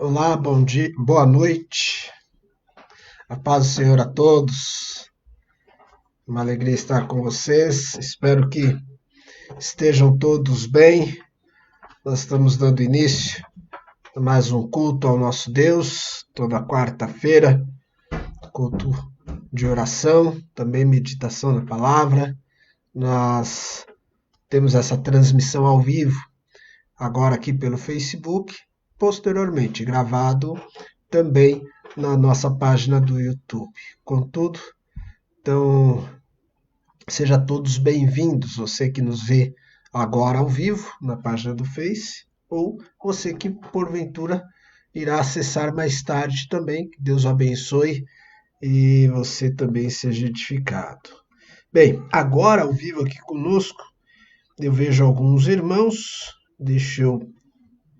Olá, bom dia, boa noite. A paz do Senhor a todos. Uma alegria estar com vocês. Espero que estejam todos bem. Nós estamos dando início a mais um culto ao nosso Deus, toda quarta-feira, culto de oração, também meditação na palavra. Nós temos essa transmissão ao vivo agora aqui pelo Facebook, posteriormente gravado também na nossa página do YouTube. Contudo, então, sejam todos bem-vindos, você que nos vê agora ao vivo na página do Face, ou você que porventura irá acessar mais tarde também. Que Deus o abençoe e você também seja edificado. Bem, agora ao vivo aqui conosco, eu vejo alguns irmãos, deixa eu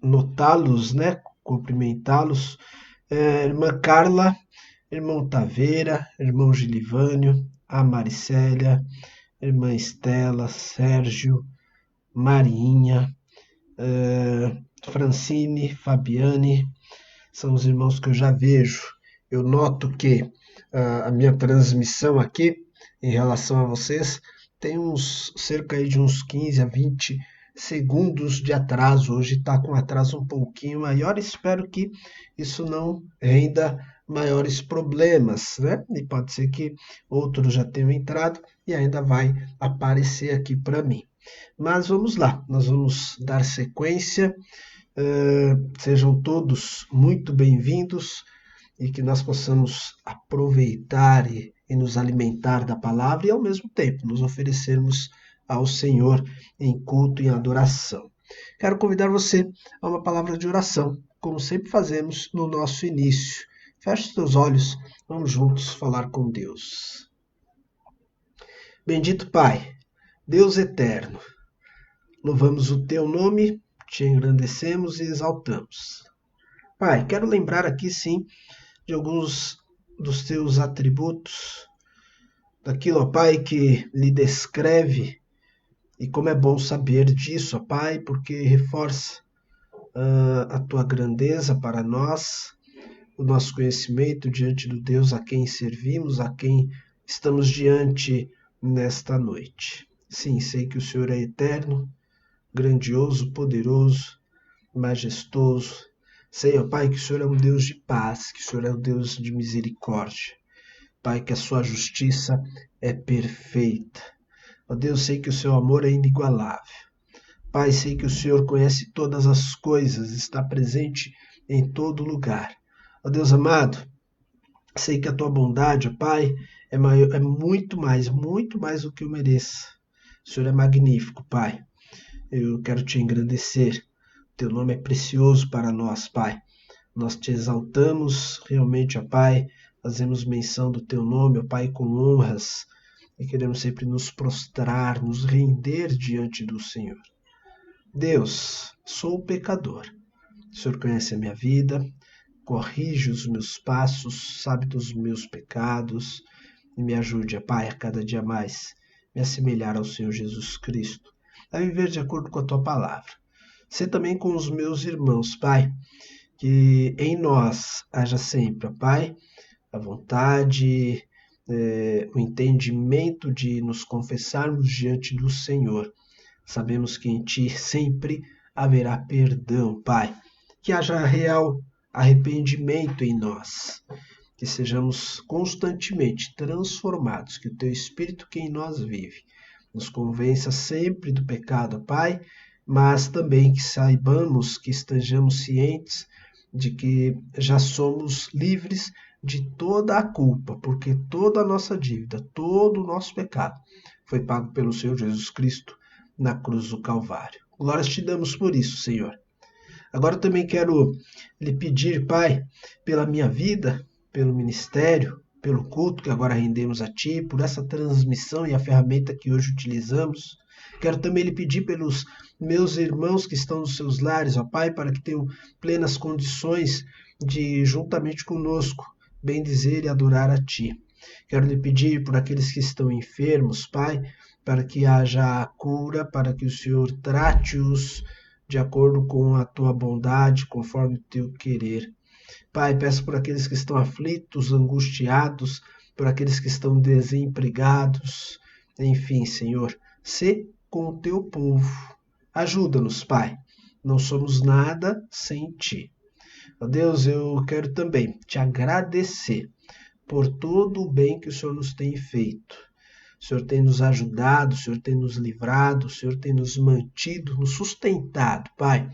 notá-los, né? Cumprimentá-los. Irmã Carla, irmão Taveira, irmão Gilivânio, a Maricélia, irmã Estela, Sérgio, Marinha, Francine, Fabiane, são os irmãos que eu já vejo. Eu noto que a minha transmissão aqui, em relação a vocês, tem cerca de uns 15 a 20 segundos de atraso. Hoje está com atraso um pouquinho maior. Espero que isso não renda maiores problemas, né? E pode ser que outros já tenham entrado e ainda vai aparecer aqui para mim. Mas vamos lá, nós vamos dar sequência. Sejam todos muito bem-vindos e que nós possamos aproveitar e nos alimentar da palavra e ao mesmo tempo nos oferecermos ao Senhor em culto e em adoração. Quero convidar você a uma palavra de oração, como sempre fazemos no nosso início. Feche os teus olhos, vamos juntos falar com Deus. Bendito Pai, Deus eterno, louvamos o teu nome, te engrandecemos e exaltamos. Pai, quero lembrar aqui sim de alguns dos teus atributos, daquilo, ó Pai, que lhe descreve. E como é bom saber disso, ó Pai, porque reforça a tua grandeza para nós, o nosso conhecimento diante do Deus a quem servimos, a quem estamos diante nesta noite. Sim, sei que o Senhor é eterno, grandioso, poderoso, majestoso. Sei, ó Pai, que o Senhor é um Deus de paz, que o Senhor é um Deus de misericórdia. Pai, que a sua justiça é perfeita. Ó Deus, sei que o seu amor é inigualável. Pai, sei que o Senhor conhece todas as coisas, está presente em todo lugar. Ó Deus amado, sei que a tua bondade, ó Pai, é muito mais do que eu mereço. O Senhor é magnífico, Pai. Eu quero te engrandecer. Teu nome é precioso para nós, Pai. Nós te exaltamos realmente, ó Pai. Fazemos menção do teu nome, ó Pai, com honras. E queremos sempre nos prostrar, nos render diante do Senhor. Deus, sou pecador. O Senhor conhece a minha vida, corrige os meus passos, sabe dos meus pecados e me ajude, Pai, a cada dia mais me assemelhar ao Senhor Jesus Cristo, a viver de acordo com a tua palavra. Ser também com os meus irmãos, Pai, que em nós haja sempre, Pai, a vontade, o entendimento de nos confessarmos diante do Senhor. Sabemos que em Ti sempre haverá perdão, Pai. Que haja real arrependimento em nós. Que sejamos constantemente transformados. Que o Teu Espírito que em nós vive nos convença sempre do pecado, Pai, mas também que saibamos, que estejamos cientes de que já somos livres de toda a culpa, porque toda a nossa dívida, todo o nosso pecado foi pago pelo Senhor Jesus Cristo na cruz do Calvário. Glórias te damos por isso, Senhor. Agora eu também quero lhe pedir, Pai, pela minha vida, pelo ministério, pelo culto que agora rendemos a Ti, por essa transmissão e a ferramenta que hoje utilizamos. Quero também lhe pedir pelos meus irmãos que estão nos seus lares, ó Pai, para que tenham plenas condições de, juntamente conosco, bendizer e adorar a Ti. Quero lhe pedir por aqueles que estão enfermos, Pai, para que haja cura, para que o Senhor trate-os de acordo com a tua bondade, conforme o teu querer. Pai, peço por aqueles que estão aflitos, angustiados, por aqueles que estão desempregados, enfim, Senhor, sê com o teu povo. Ajuda-nos, Pai. Não somos nada sem Ti. Ó Deus, eu quero também Te agradecer por todo o bem que o Senhor nos tem feito. O Senhor tem nos ajudado, o Senhor tem nos livrado, o Senhor tem nos mantido, nos sustentado, Pai.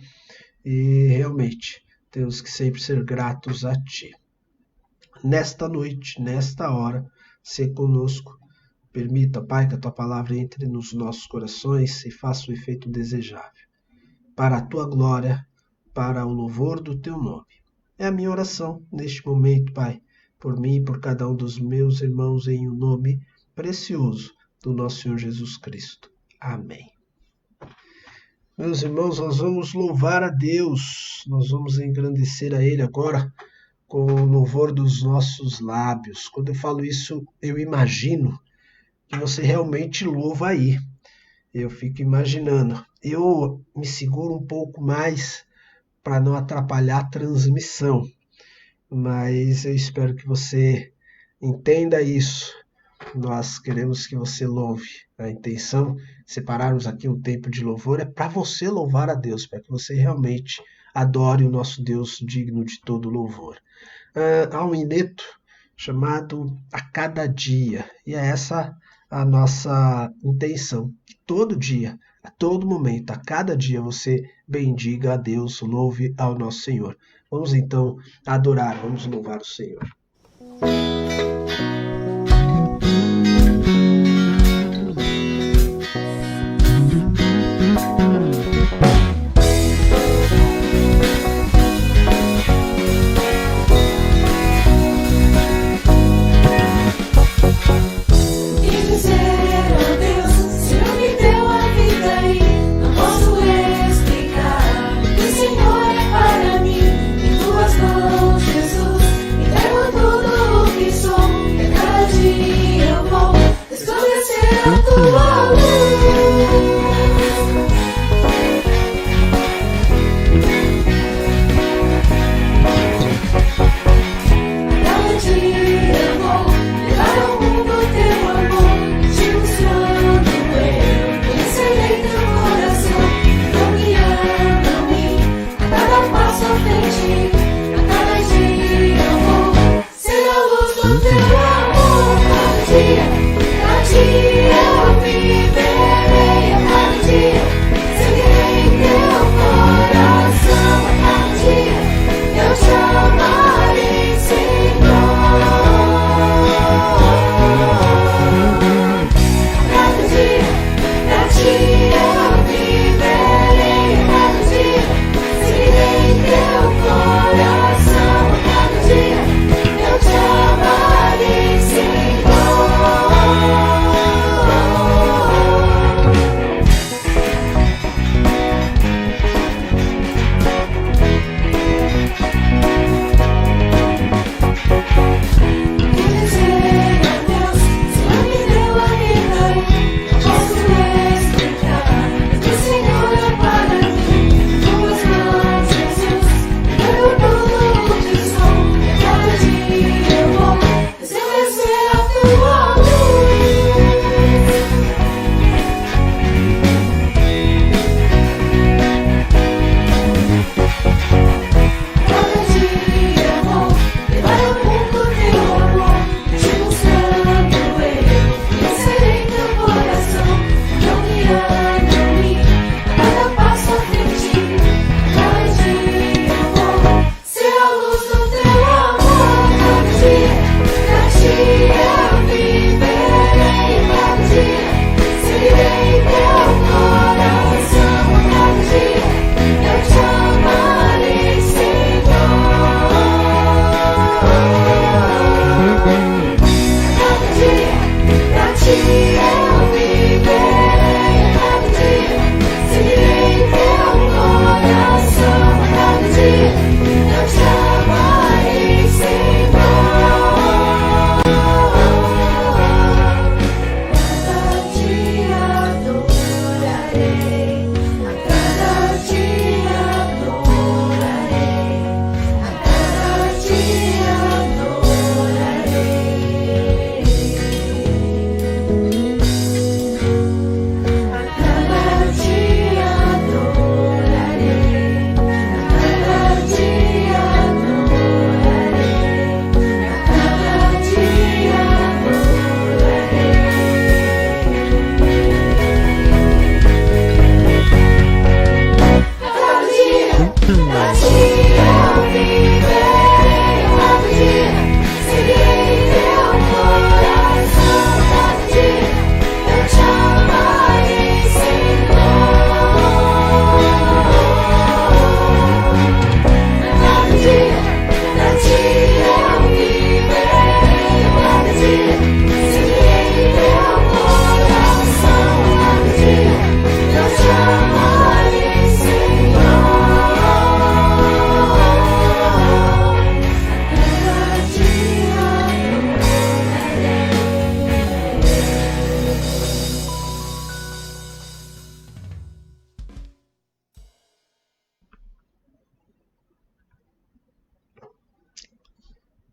E realmente temos que sempre ser gratos a Ti. Nesta noite, nesta hora, sê conosco. Permita, Pai, que a Tua palavra entre nos nossos corações e faça o efeito desejável. Para a Tua glória, para o louvor do Teu nome. É a minha oração neste momento, Pai, por mim e por cada um dos meus irmãos, em um nome precioso do nosso Senhor Jesus Cristo. Amém. Meus irmãos, nós vamos louvar a Deus, nós vamos engrandecer a Ele agora com o louvor dos nossos lábios. Quando eu falo isso, eu imagino que você realmente louva aí. Eu fico imaginando. Eu me seguro um pouco mais para não atrapalhar a transmissão, mas eu espero que você entenda isso. Nós queremos que você louve. A intenção de separarmos aqui um tempo de louvor é para você louvar a Deus, para que você realmente adore o nosso Deus digno de todo louvor. Há um hineto chamado A Cada Dia, e é essa a nossa intenção. Que todo dia, a todo momento, a cada dia você bendiga a Deus, louve ao nosso Senhor. Vamos então adorar, vamos louvar o Senhor. Cada dia eu viverei.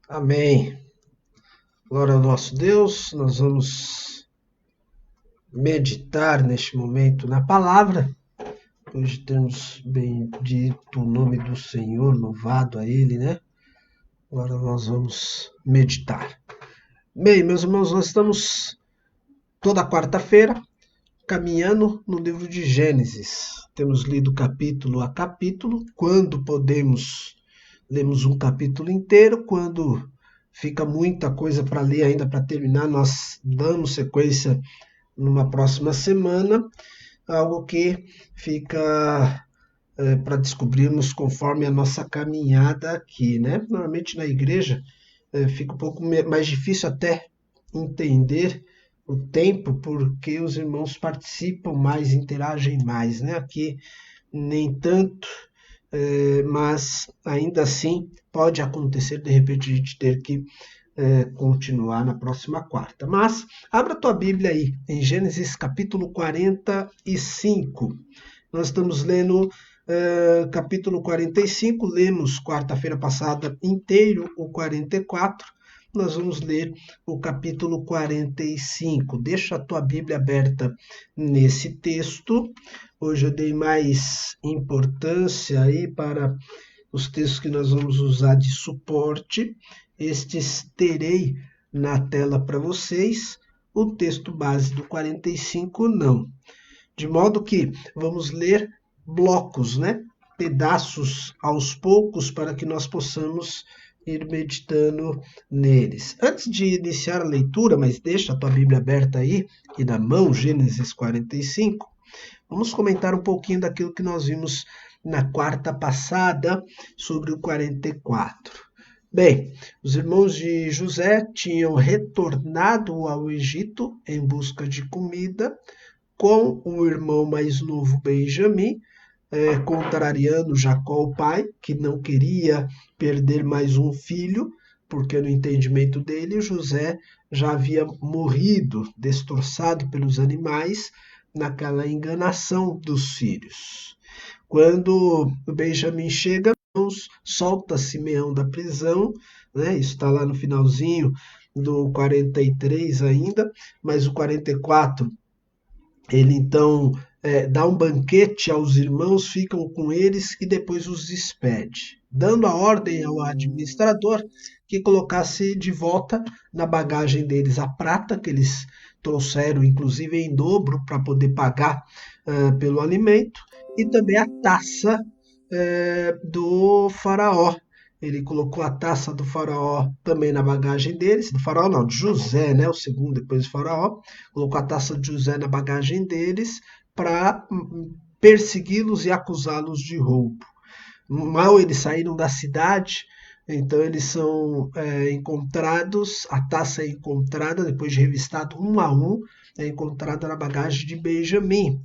Amém. Glória ao nosso Deus, nós vamos meditar neste momento na palavra. Hoje temos bendito o nome do Senhor, louvado a Ele, né? Agora nós vamos meditar. Bem, meus irmãos, nós estamos toda quarta-feira caminhando no livro de Gênesis. Temos lido capítulo a capítulo. Quando podemos, lemos um capítulo inteiro. Quando fica muita coisa para ler ainda para terminar, nós damos sequência numa próxima semana. Algo que fica para descobrirmos conforme a nossa caminhada aqui, né? Normalmente na igreja fica um pouco mais difícil até entender o tempo, porque os irmãos participam mais, interagem mais, né? Aqui nem tanto, mas ainda assim pode acontecer de repente a gente ter que continuar na próxima quarta. Mas abra tua Bíblia aí, em Gênesis capítulo 45. Nós estamos lendo capítulo 45, lemos quarta-feira passada inteiro o 44. Nós vamos ler o capítulo 45. Deixa a tua Bíblia aberta nesse texto. Hoje eu dei mais importância aí para os textos que nós vamos usar de suporte. Estes terei na tela para vocês. O texto base do 45 não. De modo que vamos ler blocos, né? Pedaços aos poucos para que nós possamos ir meditando neles. Antes de iniciar a leitura, mas deixa a tua Bíblia aberta aí e na mão, Gênesis 45, vamos comentar um pouquinho daquilo que nós vimos na quarta passada sobre o 44. Bem, os irmãos de José tinham retornado ao Egito em busca de comida com o irmão mais novo Benjamim, contrariando Jacó, o pai, que não queria perder mais um filho, porque no entendimento dele, José já havia morrido, destroçado pelos animais, naquela enganação dos filhos. Quando o Benjamim chega, solta Simeão da prisão, né? Isso está lá no finalzinho do 43 ainda, mas o 44 ele então dá um banquete aos irmãos, ficam com eles e depois os despede, dando a ordem ao administrador que colocasse de volta na bagagem deles a prata que eles trouxeram, inclusive em dobro, para poder pagar pelo alimento, e também a taça do faraó. Ele colocou a taça do faraó também na bagagem deles, do faraó não, de José, né, o segundo depois do faraó, colocou a taça de José na bagagem deles para persegui-los e acusá-los de roubo. Mal eles saíram da cidade, então eles são encontrados, a taça é encontrada, depois de revistado um a um, é encontrada na bagagem de Benjamim.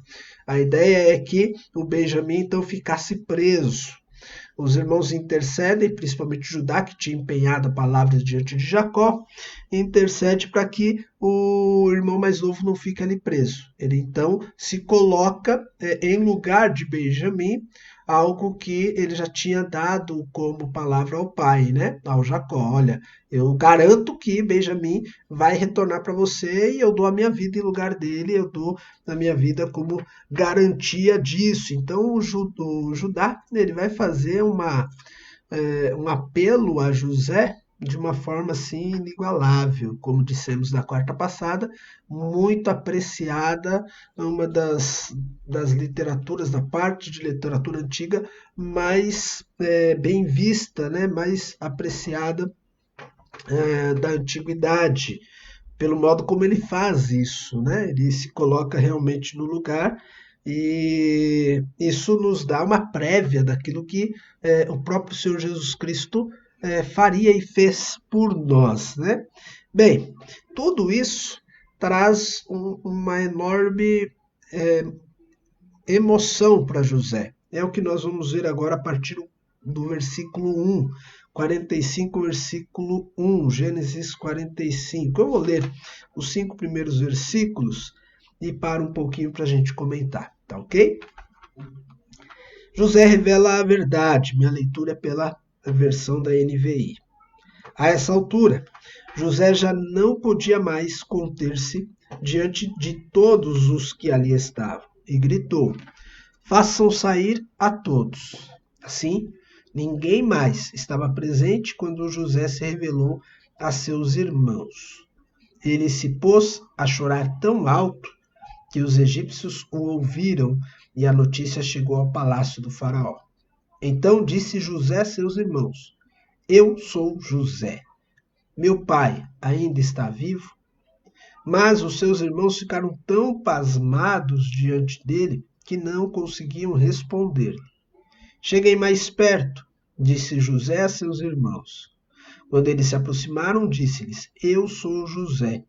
A ideia é que o Benjamim então ficasse preso. Os irmãos intercedem, principalmente Judá, que tinha empenhado a palavra diante de Jacó, intercede para que o irmão mais novo não fique ali preso. Ele então se coloca em lugar de Benjamim, algo que ele já tinha dado como palavra ao pai, né? Ao Jacó. Olha, eu garanto que Benjamim vai retornar para você e eu dou a minha vida em lugar dele, eu dou a minha vida como garantia disso. Então o Judá ele vai fazer um apelo a José de uma forma assim inigualável, como dissemos na quarta passada, muito apreciada, uma das literaturas, da parte de literatura antiga mais bem vista, né, mais apreciada da antiguidade, pelo modo como ele faz isso, né? Ele se coloca realmente no lugar e isso nos dá uma prévia daquilo que o próprio Senhor Jesus Cristo faria e fez por nós, né? Bem, tudo isso traz uma enorme emoção para José. É o que nós vamos ver agora a partir do versículo 1, 45, versículo 1, Gênesis 45. Eu vou ler os 5 primeiros versículos e paro um pouquinho para a gente comentar, tá ok? José revela a verdade. Minha leitura é pela versão da NVI. A essa altura, José já não podia mais conter-se diante de todos os que ali estavam e gritou: façam sair a todos. Assim, ninguém mais estava presente quando José se revelou a seus irmãos. Ele se pôs a chorar tão alto que os egípcios o ouviram e a notícia chegou ao palácio do faraó. Então disse José a seus irmãos: eu sou José. Meu pai ainda está vivo? Mas os seus irmãos ficaram tão pasmados diante dele que não conseguiam responder. Cheguem mais perto, disse José a seus irmãos. Quando eles se aproximaram, disse-lhes: eu sou José,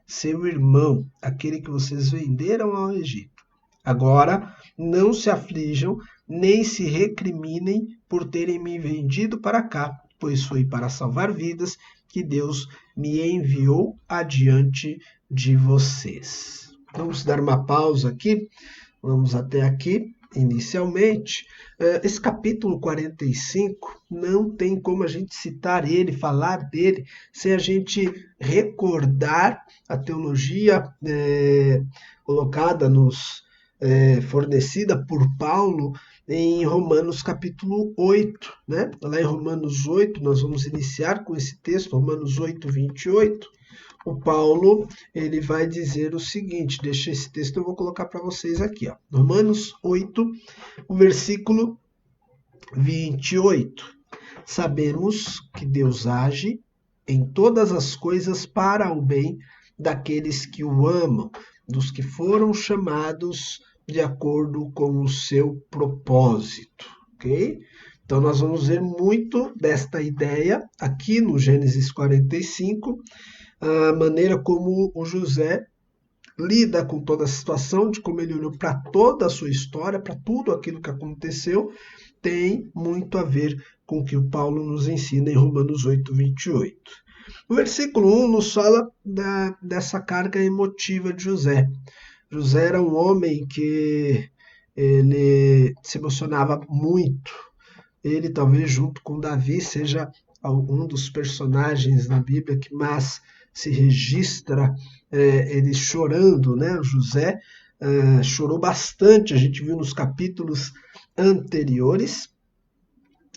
seu irmão, aquele que vocês venderam ao Egito. Agora não se aflijam, nem se recriminem por terem me vendido para cá, pois foi para salvar vidas que Deus me enviou adiante de vocês. Vamos dar uma pausa aqui, vamos até aqui. Inicialmente, esse capítulo 45 não tem como a gente citar ele, falar dele, sem a gente recordar a teologia colocada fornecida por Paulo em Romanos capítulo 8. Né? Lá em Romanos 8, nós vamos iniciar com esse texto, Romanos 8, 28. O Paulo ele vai dizer o seguinte, deixa esse texto, eu vou colocar para vocês aqui. Ó. Romanos 8, o versículo 28. Sabemos que Deus age em todas as coisas para o bem daqueles que o amam, dos que foram chamados de acordo com o seu propósito. Ok? Então, nós vamos ver muito desta ideia aqui no Gênesis 45, a maneira como o José lida com toda a situação, de como ele olhou para toda a sua história, para tudo aquilo que aconteceu, tem muito a ver com o que o Paulo nos ensina em Romanos 8, 28. O versículo 1 nos fala dessa carga emotiva de José. José era um homem que ele se emocionava muito. Ele, talvez junto com Davi, seja um dos personagens na Bíblia que mais se registra ele chorando, né? José chorou bastante, a gente viu nos capítulos anteriores,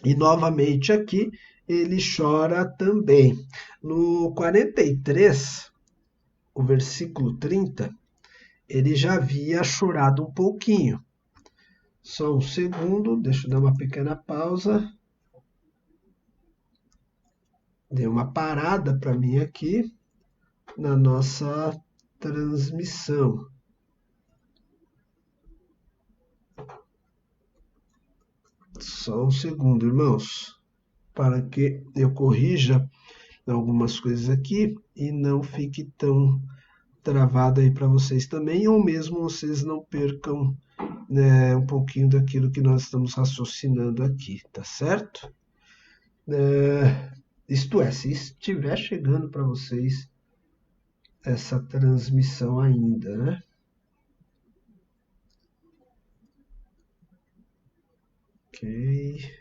e novamente aqui ele chora também. No 43, o versículo 30, ele já havia chorado um pouquinho. Só um segundo, deixa eu dar uma pequena pausa. Deu uma parada para mim aqui na nossa transmissão. Só um segundo, irmãos, para que eu corrija algumas coisas aqui e não fique tão travado aí para vocês também, ou mesmo vocês não percam um pouquinho daquilo que nós estamos raciocinando aqui, tá certo? Isto é, se estiver chegando para vocês essa transmissão ainda, né? Ok.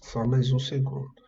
Só mais um segundo.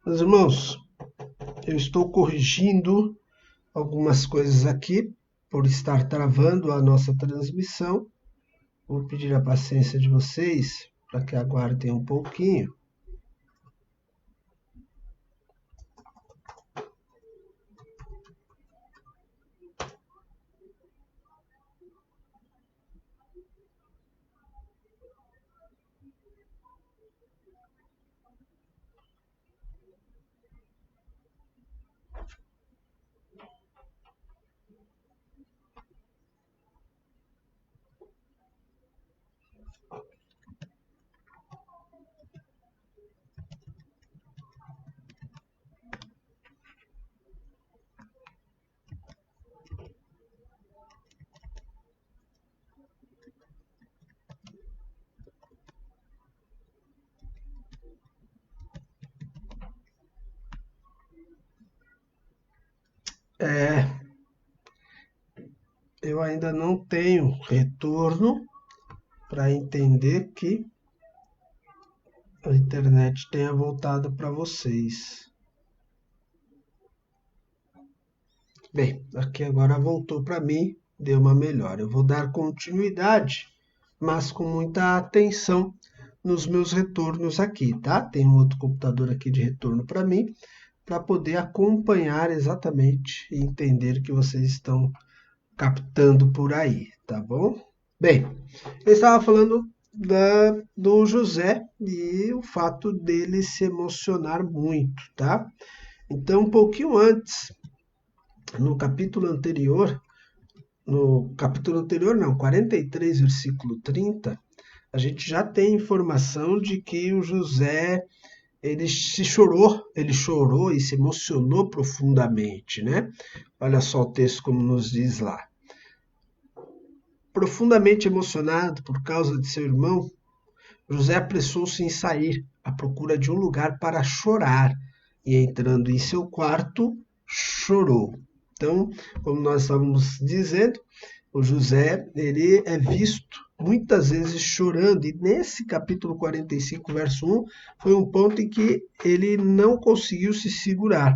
Meus irmãos, eu estou corrigindo algumas coisas aqui por estar travando a nossa transmissão. Vou pedir a paciência de vocês para que aguardem um pouquinho. É, eu ainda não tenho retorno para entender que a internet tenha voltado para vocês. Bem, aqui agora voltou para mim, deu uma melhora. Eu vou dar continuidade, mas com muita atenção nos meus retornos aqui, tá? Tem um outro computador aqui de retorno para mim, para poder acompanhar exatamente e entender o que vocês estão captando por aí, tá bom? Bem, eu estava falando do José e o fato dele se emocionar muito, tá? Então, um pouquinho antes, no capítulo anterior, não, 43, versículo 30, a gente já tem informação de que o José ele chorou e se emocionou profundamente, né? Olha só o texto como nos diz lá. Profundamente emocionado por causa de seu irmão, José apressou-se em sair à procura de um lugar para chorar e, entrando em seu quarto, chorou. Então, como nós estávamos dizendo, o José ele é visto muitas vezes chorando, e nesse capítulo 45, verso 1, foi um ponto em que ele não conseguiu se segurar.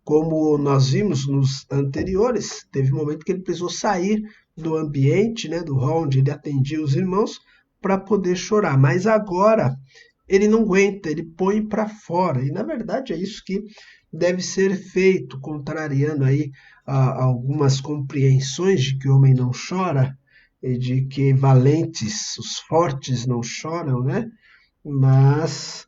Como nós vimos nos anteriores, teve um momento que ele precisou sair do ambiente, né, do hall onde ele atendia os irmãos, para poder chorar. Mas agora ele não aguenta, ele põe para fora. E na verdade é isso que deve ser feito, contrariando aí algumas compreensões de que o homem não chora e de que valentes, os fortes não choram, né? Mas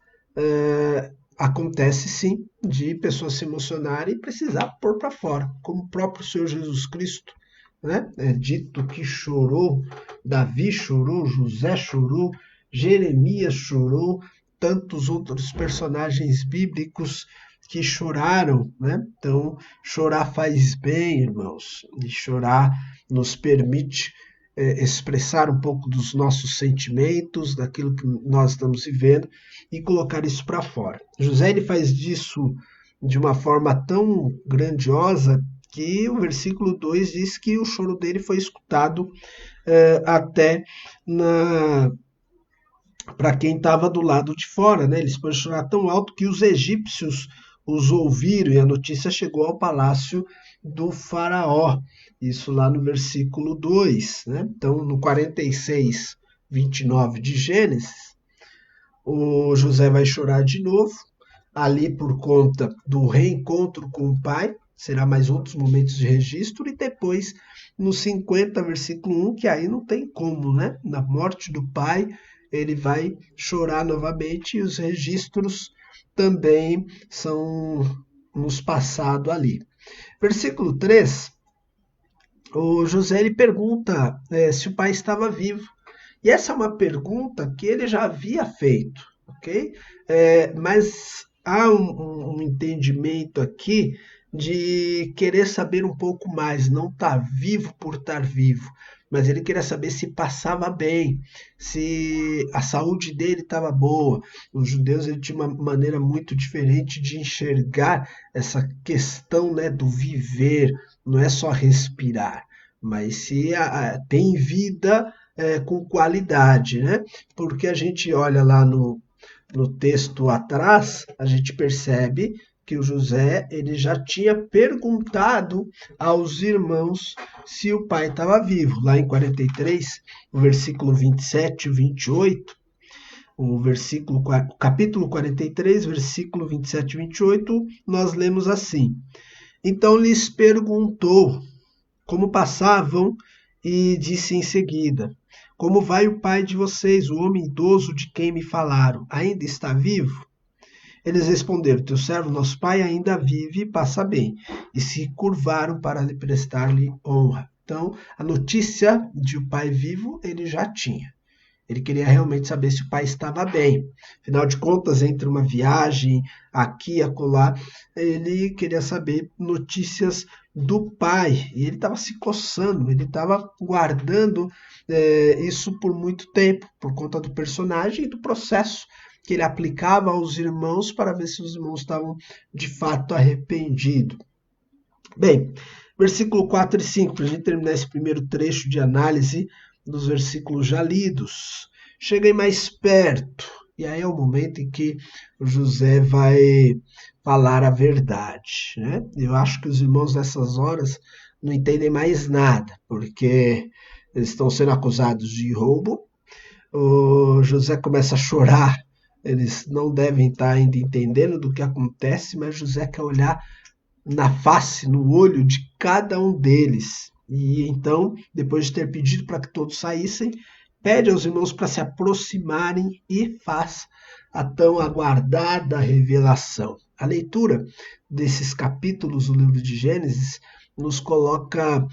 acontece sim de pessoas se emocionarem e precisar pôr para fora, como o próprio Senhor Jesus Cristo, né? É dito que chorou, Davi chorou, José chorou, Jeremias chorou, tantos outros personagens bíblicos que choraram, né? Então, chorar faz bem, irmãos, e chorar nos permite expressar um pouco dos nossos sentimentos, daquilo que nós estamos vivendo e colocar isso para fora. José ele faz disso de uma forma tão grandiosa que o versículo 2 diz que o choro dele foi escutado até para quem estava do lado de fora, né? Eles podem chorar tão alto que os egípcios os ouviram e a notícia chegou ao palácio do faraó. Isso lá no versículo 2, né? Então, no 46, 29 de Gênesis, o José vai chorar de novo, ali por conta do reencontro com o pai, será mais outros momentos de registro, e depois no 50, versículo 1, que aí não tem como, né? Na morte do pai, ele vai chorar novamente e os registros também são nos passados ali. Versículo 3, o José ele pergunta se o pai estava vivo. E essa é uma pergunta que ele já havia feito, ok? Mas há um entendimento aqui de querer saber um pouco mais, não estar vivo por estar vivo, mas ele queria saber se passava bem, se a saúde dele estava boa. Os judeus ele tinha uma maneira muito diferente de enxergar essa questão, né, do viver, não é só respirar, mas se tem vida com qualidade, né? Porque a gente olha lá no texto atrás, a gente percebe que o José ele já tinha perguntado aos irmãos se o pai estava vivo. Lá em 43, o versículo 27 e 28, o capítulo 43, versículo 27 e 28, nós lemos assim: Então lhes perguntou como passavam e disse em seguida: Como vai o pai de vocês, o homem idoso de quem me falaram? Ainda está vivo? Eles responderam: teu servo, nosso pai, ainda vive e passa bem. E se curvaram para lhe prestar-lhe honra. Então, a notícia de o pai vivo ele já tinha. Ele queria realmente saber se o pai estava bem. Afinal de contas, entre uma viagem aqui e acolá, ele queria saber notícias do pai. E ele estava se coçando, ele estava guardando isso por muito tempo, por conta do personagem e do processo que ele aplicava aos irmãos para ver se os irmãos estavam de fato arrependidos. Bem, versículo 4 e 5, para a gente terminar esse primeiro trecho de análise dos versículos já lidos. Cheguem mais perto. E aí é o momento em que o José vai falar a verdade. Né? Eu acho que os irmãos nessas horas não entendem mais nada, porque eles estão sendo acusados de roubo. O José começa a chorar. Eles não devem estar ainda entendendo do que acontece, mas José quer olhar na face, no olho de cada um deles. E então, depois de ter pedido para que todos saíssem, pede aos irmãos para se aproximarem e faz a tão aguardada revelação. A leitura desses capítulos do livro de Gênesis nos coloca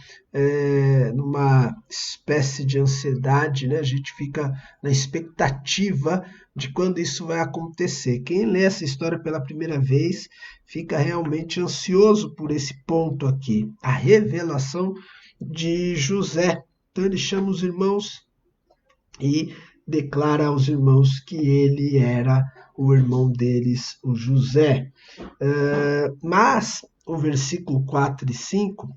numa espécie de ansiedade, né? A gente fica na expectativa de quando isso vai acontecer. Quem lê essa história pela primeira vez fica realmente ansioso por esse ponto aqui, a revelação de José. Então ele chama os irmãos e declara aos irmãos que ele era o irmão deles, o José. Mas o versículo 4 e 5,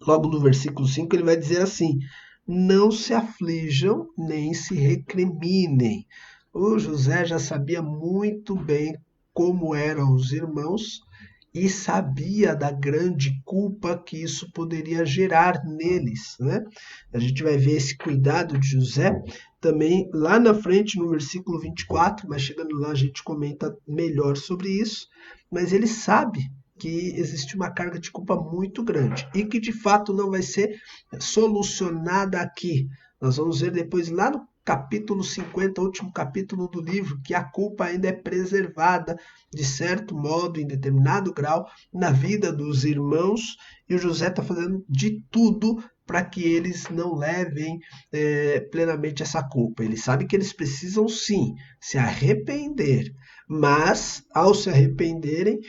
logo no versículo 5, ele vai dizer assim: não se aflijam nem se recriminem. O José já sabia muito bem como eram os irmãos e sabia da grande culpa que isso poderia gerar neles. Né? A gente vai ver esse cuidado de José também lá na frente, no versículo 24, mas chegando lá a gente comenta melhor sobre isso, mas ele sabe que existe uma carga de culpa muito grande e que de fato não vai ser solucionada aqui. Nós vamos ver depois lá no capítulo 50, último capítulo do livro, que a culpa ainda é preservada de certo modo, em determinado grau, na vida dos irmãos, e o José está fazendo de tudo para que eles não levem plenamente essa culpa. Ele sabe que eles precisam sim se arrepender, mas ao se arrependerem,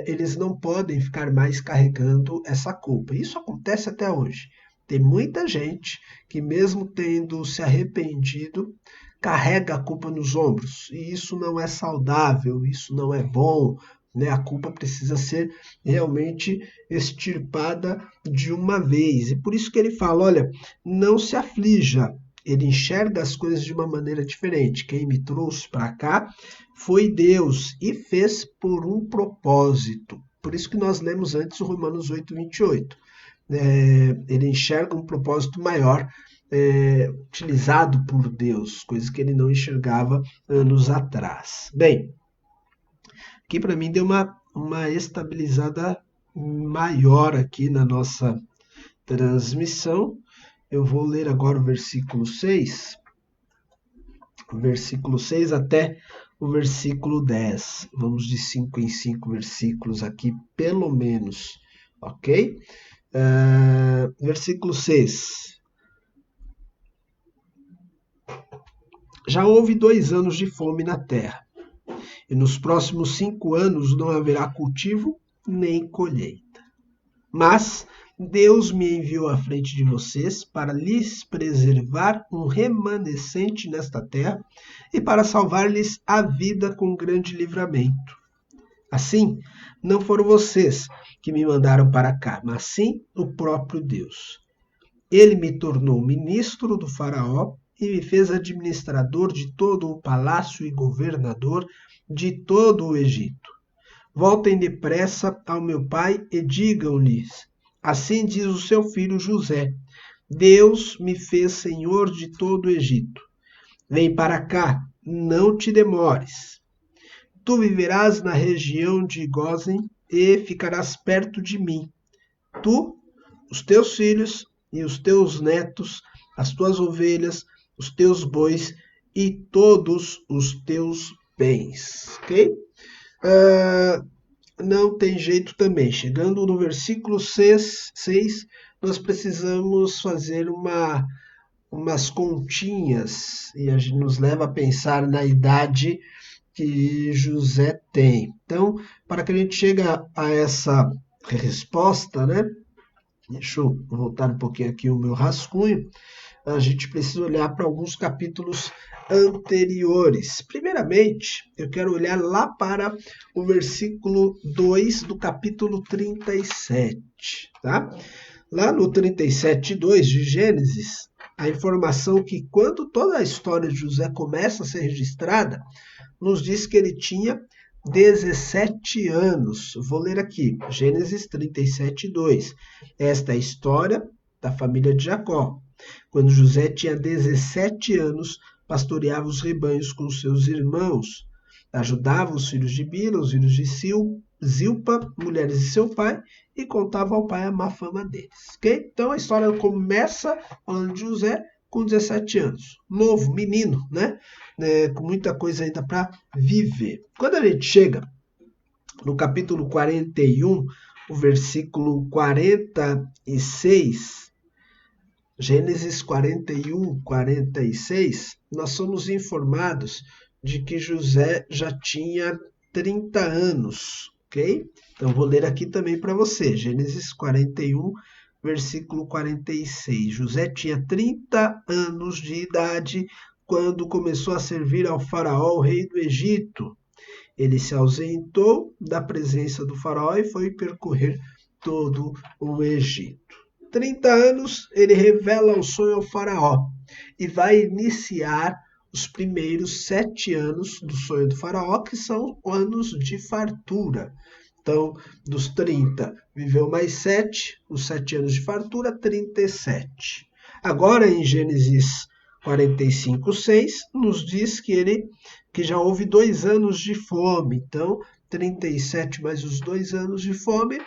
eles não podem ficar mais carregando essa culpa. Isso acontece até hoje. Tem muita gente que, mesmo tendo se arrependido, carrega a culpa nos ombros. E isso não é saudável, isso não é bom. Né? A culpa precisa ser realmente extirpada de uma vez. E por isso que ele fala, olha, não se aflija. Ele enxerga as coisas de uma maneira diferente. Quem me trouxe para cá foi Deus e fez por um propósito. Por isso que nós lemos antes o Romanos 8, 28. Ele enxerga um propósito maior utilizado por Deus, coisas que ele não enxergava anos atrás. Bem, aqui para mim deu uma estabilizada maior aqui na nossa transmissão. Eu vou ler agora o versículo 6, até o versículo 10. Vamos de 5 em 5 versículos aqui, pelo menos, ok? Versículo 6. Já houve 2 anos de fome na terra, e nos próximos 5 anos não haverá cultivo nem colheita. Mas Deus me enviou à frente de vocês para lhes preservar um remanescente nesta terra e para salvar-lhes a vida com grande livramento. Assim, não foram vocês que me mandaram para cá, mas sim o próprio Deus. Ele me tornou ministro do faraó e me fez administrador de todo o palácio e governador de todo o Egito. Voltem depressa ao meu pai e digam-lhes, assim diz o seu filho José, Deus me fez senhor de todo o Egito. Vem para cá, não te demores. Tu viverás na região de Gósen e ficarás perto de mim. Tu, os teus filhos e os teus netos, as tuas ovelhas, os teus bois e todos os teus bens, ok? Não tem jeito também. Chegando no versículo 6, nós precisamos fazer umas continhas e a gente nos leva a pensar na idade que José tem. Então, para que a gente chegue a essa resposta, né? Deixa eu voltar um pouquinho aqui o meu rascunho. A gente precisa olhar para alguns capítulos anteriores. Primeiramente, eu quero olhar lá para o versículo 2 do capítulo 37, tá? Lá no 37:2 de Gênesis, a informação que quando toda a história de José começa a ser registrada, nos diz que ele tinha 17 anos. Vou ler aqui, Gênesis 37:2. Esta é a história da família de Jacó. Quando José tinha 17 anos, pastoreava os rebanhos com seus irmãos. Ajudava os filhos de Bila, os filhos de Zilpa, mulheres de seu pai, e contava ao pai a má fama deles. Okay? Então a história começa falando de José com 17 anos. Novo, menino, né? Com muita coisa ainda para viver. Quando a gente chega no capítulo 41, o versículo 46, Gênesis 41, 46, nós somos informados de que José já tinha 30 anos, ok? Então vou ler aqui também para você, Gênesis 41, versículo 46. José tinha 30 anos de idade quando começou a servir ao faraó, o rei do Egito. Ele se ausentou da presença do faraó e foi percorrer todo o Egito. 30 anos, ele revela o sonho ao faraó e vai iniciar os primeiros 7 anos do sonho do faraó, que são anos de fartura. Então, dos 30, viveu mais 7, os 7 anos de fartura, 37. Agora, em Gênesis 45:6, nos diz que já houve 2 anos de fome. Então, 37 mais os 2 anos de fome,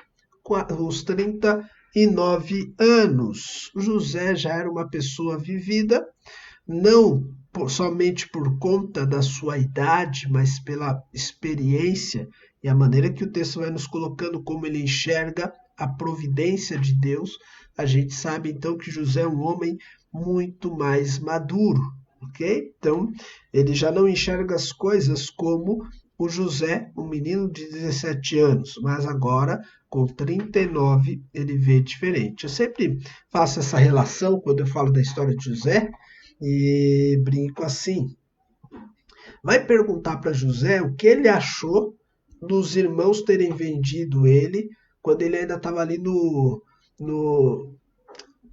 os 39 anos. José já era uma pessoa vivida, não somente por conta da sua idade, mas pela experiência e a maneira que o texto vai nos colocando como ele enxerga a providência de Deus. A gente sabe então que José é um homem muito mais maduro, ok? Então, ele já não enxerga as coisas como o José, um menino de 17 anos, mas agora, com 39, ele vê diferente. Eu sempre faço essa relação quando eu falo da história de José e brinco assim. Vai perguntar para José o que ele achou dos irmãos terem vendido ele quando ele ainda estava ali no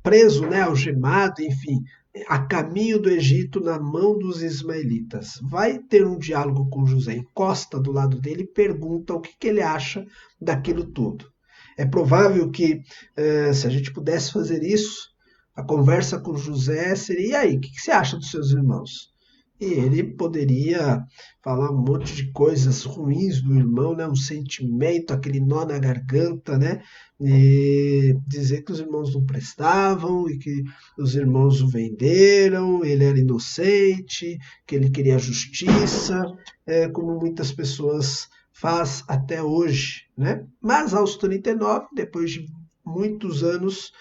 preso, né, algemado, enfim, a caminho do Egito na mão dos ismaelitas. Vai ter um diálogo com José, encosta do lado dele e pergunta o que ele acha daquilo tudo. É provável que, se a gente pudesse fazer isso, a conversa com José seria: e aí, o que você acha dos seus irmãos? E ele poderia falar um monte de coisas ruins do irmão, né? Um sentimento, aquele nó na garganta, né? E dizer que os irmãos não prestavam e que os irmãos o venderam, ele era inocente, que ele queria justiça, como muitas pessoas faz até hoje, né? Mas aos 39, depois de muitos anos,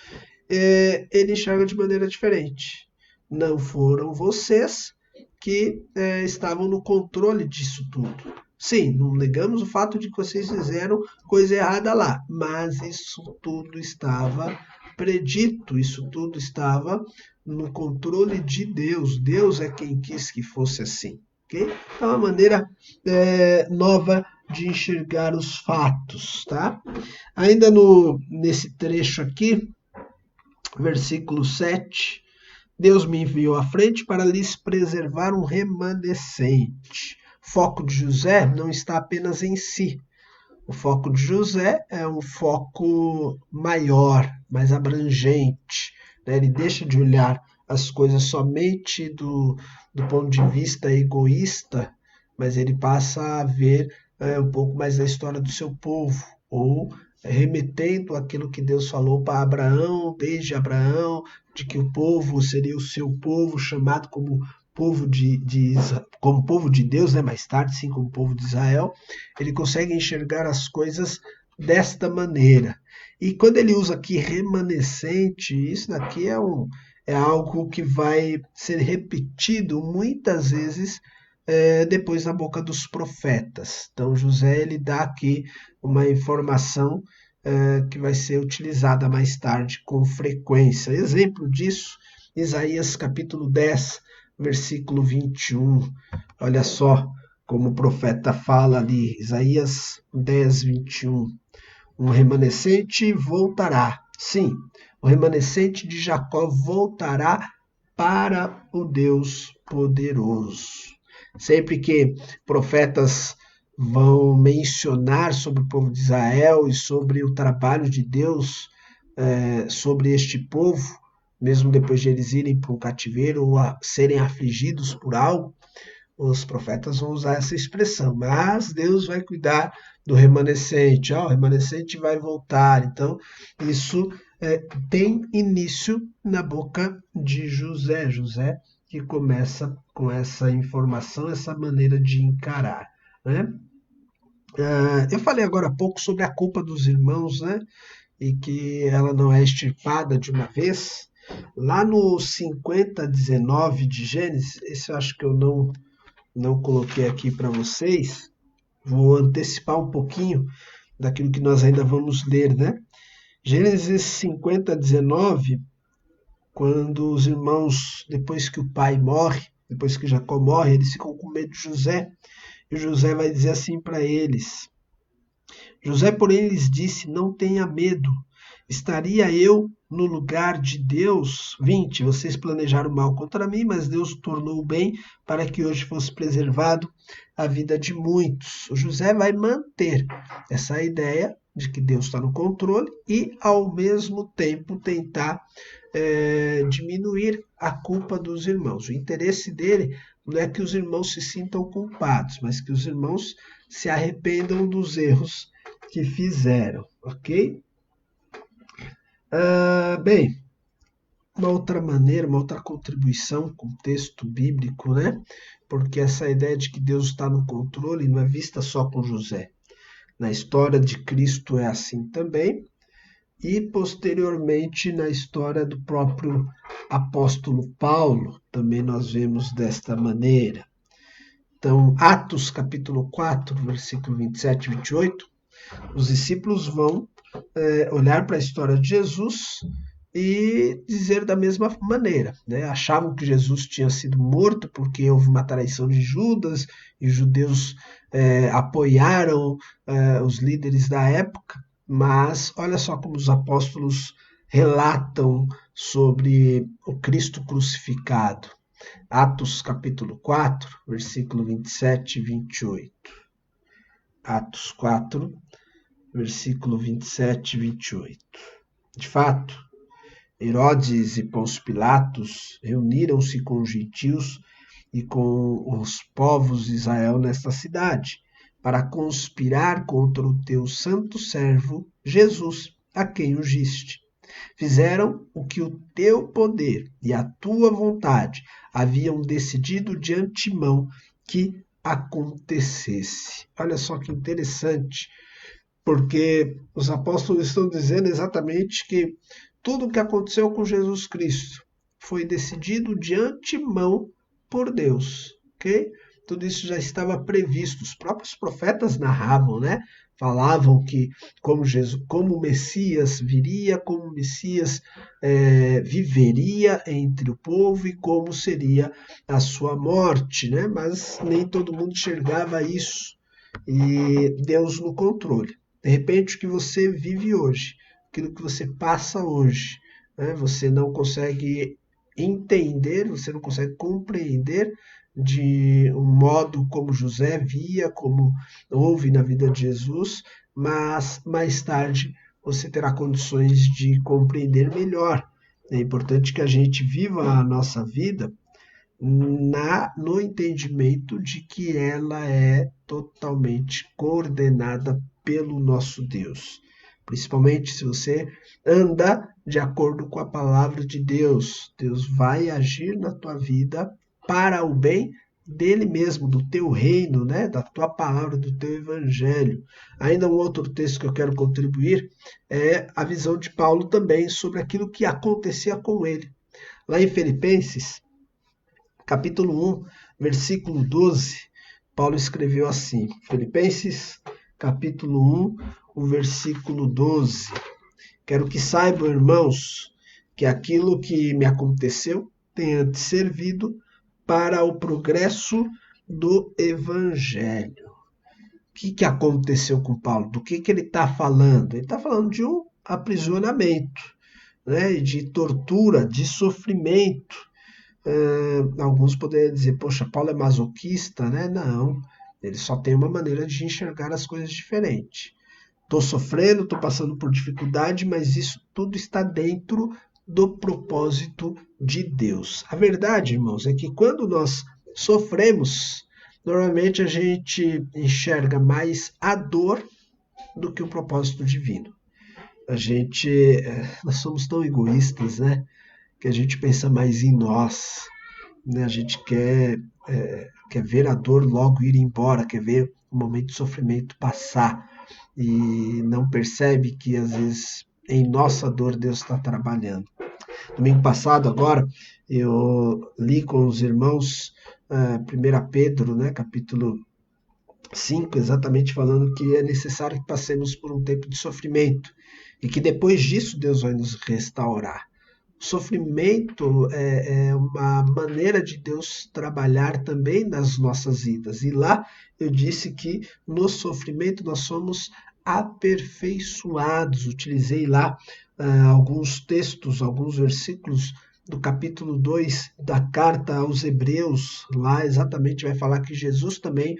ele enxerga de maneira diferente. Não foram vocês que estavam no controle disso tudo. Sim, não negamos o fato de que vocês fizeram coisa errada lá, mas isso tudo estava predito, isso tudo estava no controle de Deus. Deus é quem quis que fosse assim. Okay? É uma maneira nova de enxergar os fatos. Tá? Ainda nesse trecho aqui, versículo 7, Deus me enviou à frente para lhes preservar um remanescente. O foco de José não está apenas em si. O foco de José é um foco maior, mais abrangente. Né? Ele deixa de olhar as coisas somente do ponto de vista egoísta, mas ele passa a ver um pouco mais da história do seu povo, ou remetendo aquilo que Deus falou para Abraão, desde Abraão, de que o povo seria o seu povo, chamado como como povo de Deus, né, mais tarde, sim, como povo de Israel, ele consegue enxergar as coisas desta maneira. E quando ele usa aqui remanescente, isso daqui é algo que vai ser repetido muitas vezes depois na boca dos profetas. Então José ele dá aqui uma informação que vai ser utilizada mais tarde com frequência. Exemplo disso, Isaías capítulo 10, versículo 21. Olha só como o profeta fala ali, Isaías 10, 21. Um remanescente voltará. Sim, o remanescente de Jacó voltará para o Deus poderoso. Sempre que profetas vão mencionar sobre o povo de Israel e sobre o trabalho de Deus sobre este povo, mesmo depois de eles irem para um cativeiro ou serem afligidos por algo, os profetas vão usar essa expressão, mas Deus vai cuidar do remanescente, o remanescente vai voltar. Então, isso tem início na boca de José. José que começa com essa informação, essa maneira de encarar. Né? Eu falei agora há pouco sobre a culpa dos irmãos, né? E que ela não é extirpada de uma vez. Lá no 50:19 de Gênesis, esse eu acho que eu não coloquei aqui para vocês, vou antecipar um pouquinho daquilo que nós ainda vamos ler, né? Gênesis 50:19, quando os irmãos, depois que o pai morre, depois que Jacó morre, eles ficam com medo de José, e José vai dizer assim para eles: José, porém, lhes disse: não tenha medo, estaria eu no lugar de Deus? 20. Vocês planejaram mal contra mim, mas Deus o tornou bem para que hoje fosse preservado a vida de muitos. O José vai manter essa ideia de que Deus está no controle e, ao mesmo tempo, tentar diminuir a culpa dos irmãos. O interesse dele não é que os irmãos se sintam culpados, mas que os irmãos se arrependam dos erros que fizeram, ok? Bem, uma outra maneira, uma outra contribuição com o texto bíblico, né? Porque essa ideia de que Deus está no controle não é vista só com José. Na história de Cristo é assim também, e posteriormente na história do próprio apóstolo Paulo, também nós vemos desta maneira. Então, Atos capítulo 4, versículo 27 e 28, os discípulos vão olhar para a história de Jesus e dizer da mesma maneira. Né? Achavam que Jesus tinha sido morto porque houve uma traição de Judas e os judeus apoiaram os líderes da época, mas olha só como os apóstolos relatam sobre o Cristo crucificado. Atos capítulo 4, versículo 27 e 28. Atos 4, versículo 27 e 28. De fato, Herodes e Pôncio Pilatos reuniram-se com os gentios e com os povos de Israel nesta cidade, para conspirar contra o teu santo servo Jesus, a quem ungiste. Fizeram o que o teu poder e a tua vontade haviam decidido de antemão que acontecesse. Olha só que interessante, porque os apóstolos estão dizendo exatamente que tudo o que aconteceu com Jesus Cristo foi decidido de antemão por Deus, ok? Tudo isso já estava previsto. Os próprios profetas narravam, né? Falavam que como o Messias viria, como o Messias viveria entre o povo e como seria a sua morte, né? Mas nem todo mundo enxergava isso. E Deus no controle. De repente, o que você vive hoje, aquilo que você passa hoje, né? Você não consegue entender, você não consegue compreender de um modo como José via, como houve na vida de Jesus, mas mais tarde você terá condições de compreender melhor. É importante que a gente viva a nossa vida no entendimento de que ela é totalmente coordenada pelo nosso Deus. Principalmente se você anda de acordo com a palavra de Deus. Deus vai agir na tua vida para o bem dele mesmo, do teu reino, né? Da tua palavra, do teu evangelho. Ainda um outro texto que eu quero contribuir é a visão de Paulo também sobre aquilo que acontecia com ele. Lá em Filipenses, capítulo 1, versículo 12, Paulo escreveu assim, Filipenses, capítulo 1, o versículo 12. Quero que saibam, irmãos, que aquilo que me aconteceu tem antes servido para o progresso do Evangelho. O que aconteceu com Paulo? Do que ele está falando? Ele está falando de um aprisionamento, né? De tortura, de sofrimento. Alguns poderiam dizer, poxa, Paulo é masoquista, né? Não, ele só tem uma maneira de enxergar as coisas diferente. Estou sofrendo, estou passando por dificuldade, mas isso tudo está dentro do propósito de Deus. A verdade, irmãos, é que quando nós sofremos, normalmente a gente enxerga mais a dor do que o propósito divino. Nós somos tão egoístas, né? Que a gente pensa mais em nós, né? A gente quer ver a dor logo ir embora, quer ver o momento de sofrimento passar e não percebe que às vezes em nossa dor Deus está trabalhando. Domingo passado agora eu li com os irmãos 1 Pedro, né, capítulo 5, exatamente falando que é necessário que passemos por um tempo de sofrimento e que depois disso Deus vai nos restaurar. O sofrimento é uma maneira de Deus trabalhar também nas nossas vidas. E lá eu disse que no sofrimento nós somos aperfeiçoados. Utilizei lá alguns textos, alguns versículos do capítulo 2 da carta aos Hebreus. Lá exatamente vai falar que Jesus também,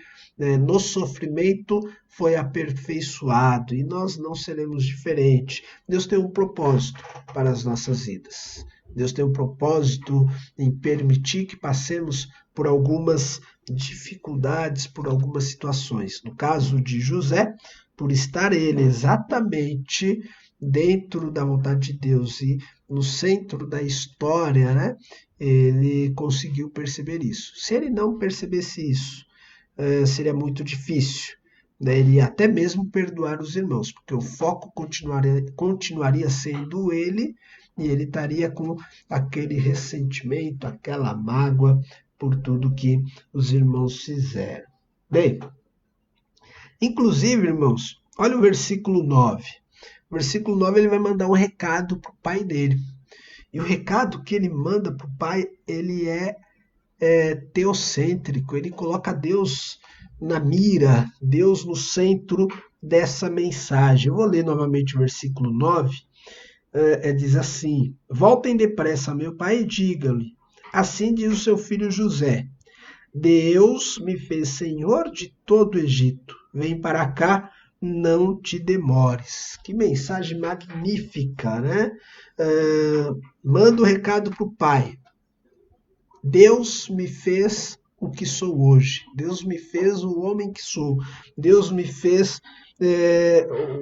no sofrimento, foi aperfeiçoado e nós não seremos diferentes. Deus tem um propósito para as nossas vidas. Deus tem um propósito em permitir que passemos por algumas dificuldades, por algumas situações. No caso de José, por estar ele exatamente dentro da vontade de Deus e no centro da história, né, ele conseguiu perceber isso. Se ele não percebesse isso, seria muito difícil, né? Ele ia até mesmo perdoar os irmãos, porque o foco continuaria sendo ele, e ele estaria com aquele ressentimento, aquela mágoa por tudo que os irmãos fizeram. Bem, inclusive, irmãos, olha o versículo 9. O versículo 9 ele vai mandar um recado para o pai dele. E o recado que ele manda para o pai, ele é teocêntrico, ele coloca Deus na mira, Deus no centro dessa mensagem. Eu vou ler novamente o versículo 9, diz assim, voltem depressa, meu pai, e diga-lhe, assim diz o seu filho José, Deus me fez senhor de todo o Egito, vem para cá, não te demores. Que mensagem magnífica, né? Manda o recado para o pai. Deus me fez o que sou hoje. Deus me fez o homem que sou. Deus me fez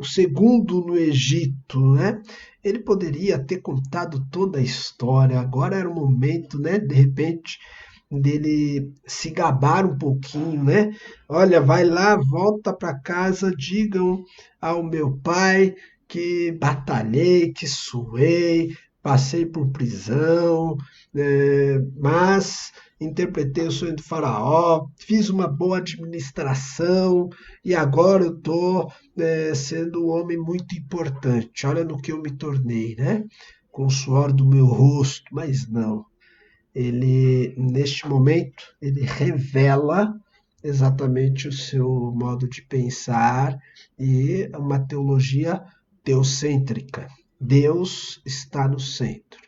o segundo no Egito, né? Ele poderia ter contado toda a história. Agora era o momento, né? De repente, dele se gabar um pouquinho, né? Olha, vai lá, volta para casa, digam ao meu pai que batalhei, que suei, passei por prisão, mas interpretei o sonho do faraó, fiz uma boa administração e agora eu estou sendo um homem muito importante. Olha no que eu me tornei, né? Com o suor do meu rosto, mas não. Ele, neste momento, ele revela exatamente o seu modo de pensar e uma teologia teocêntrica. Deus está no centro.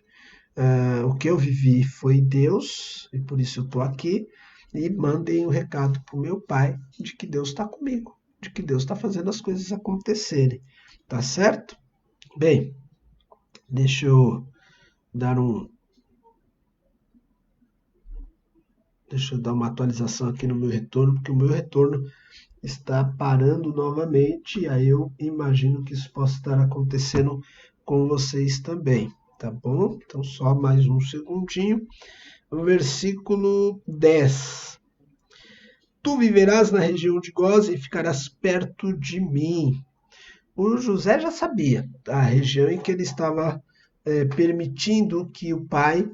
O que eu vivi foi Deus, e por isso eu estou aqui, e mandem um recado para o meu pai de que Deus está comigo, de que Deus está fazendo as coisas acontecerem. Tá certo? Bem, deixa eu dar uma atualização aqui no meu retorno, porque o meu retorno está parando novamente, e aí eu imagino que isso possa estar acontecendo com vocês também, tá bom? Então só mais um segundinho, O versículo 10. Tu viverás na região de Gós e ficarás perto de mim. O José já sabia a região em que ele estava permitindo que o pai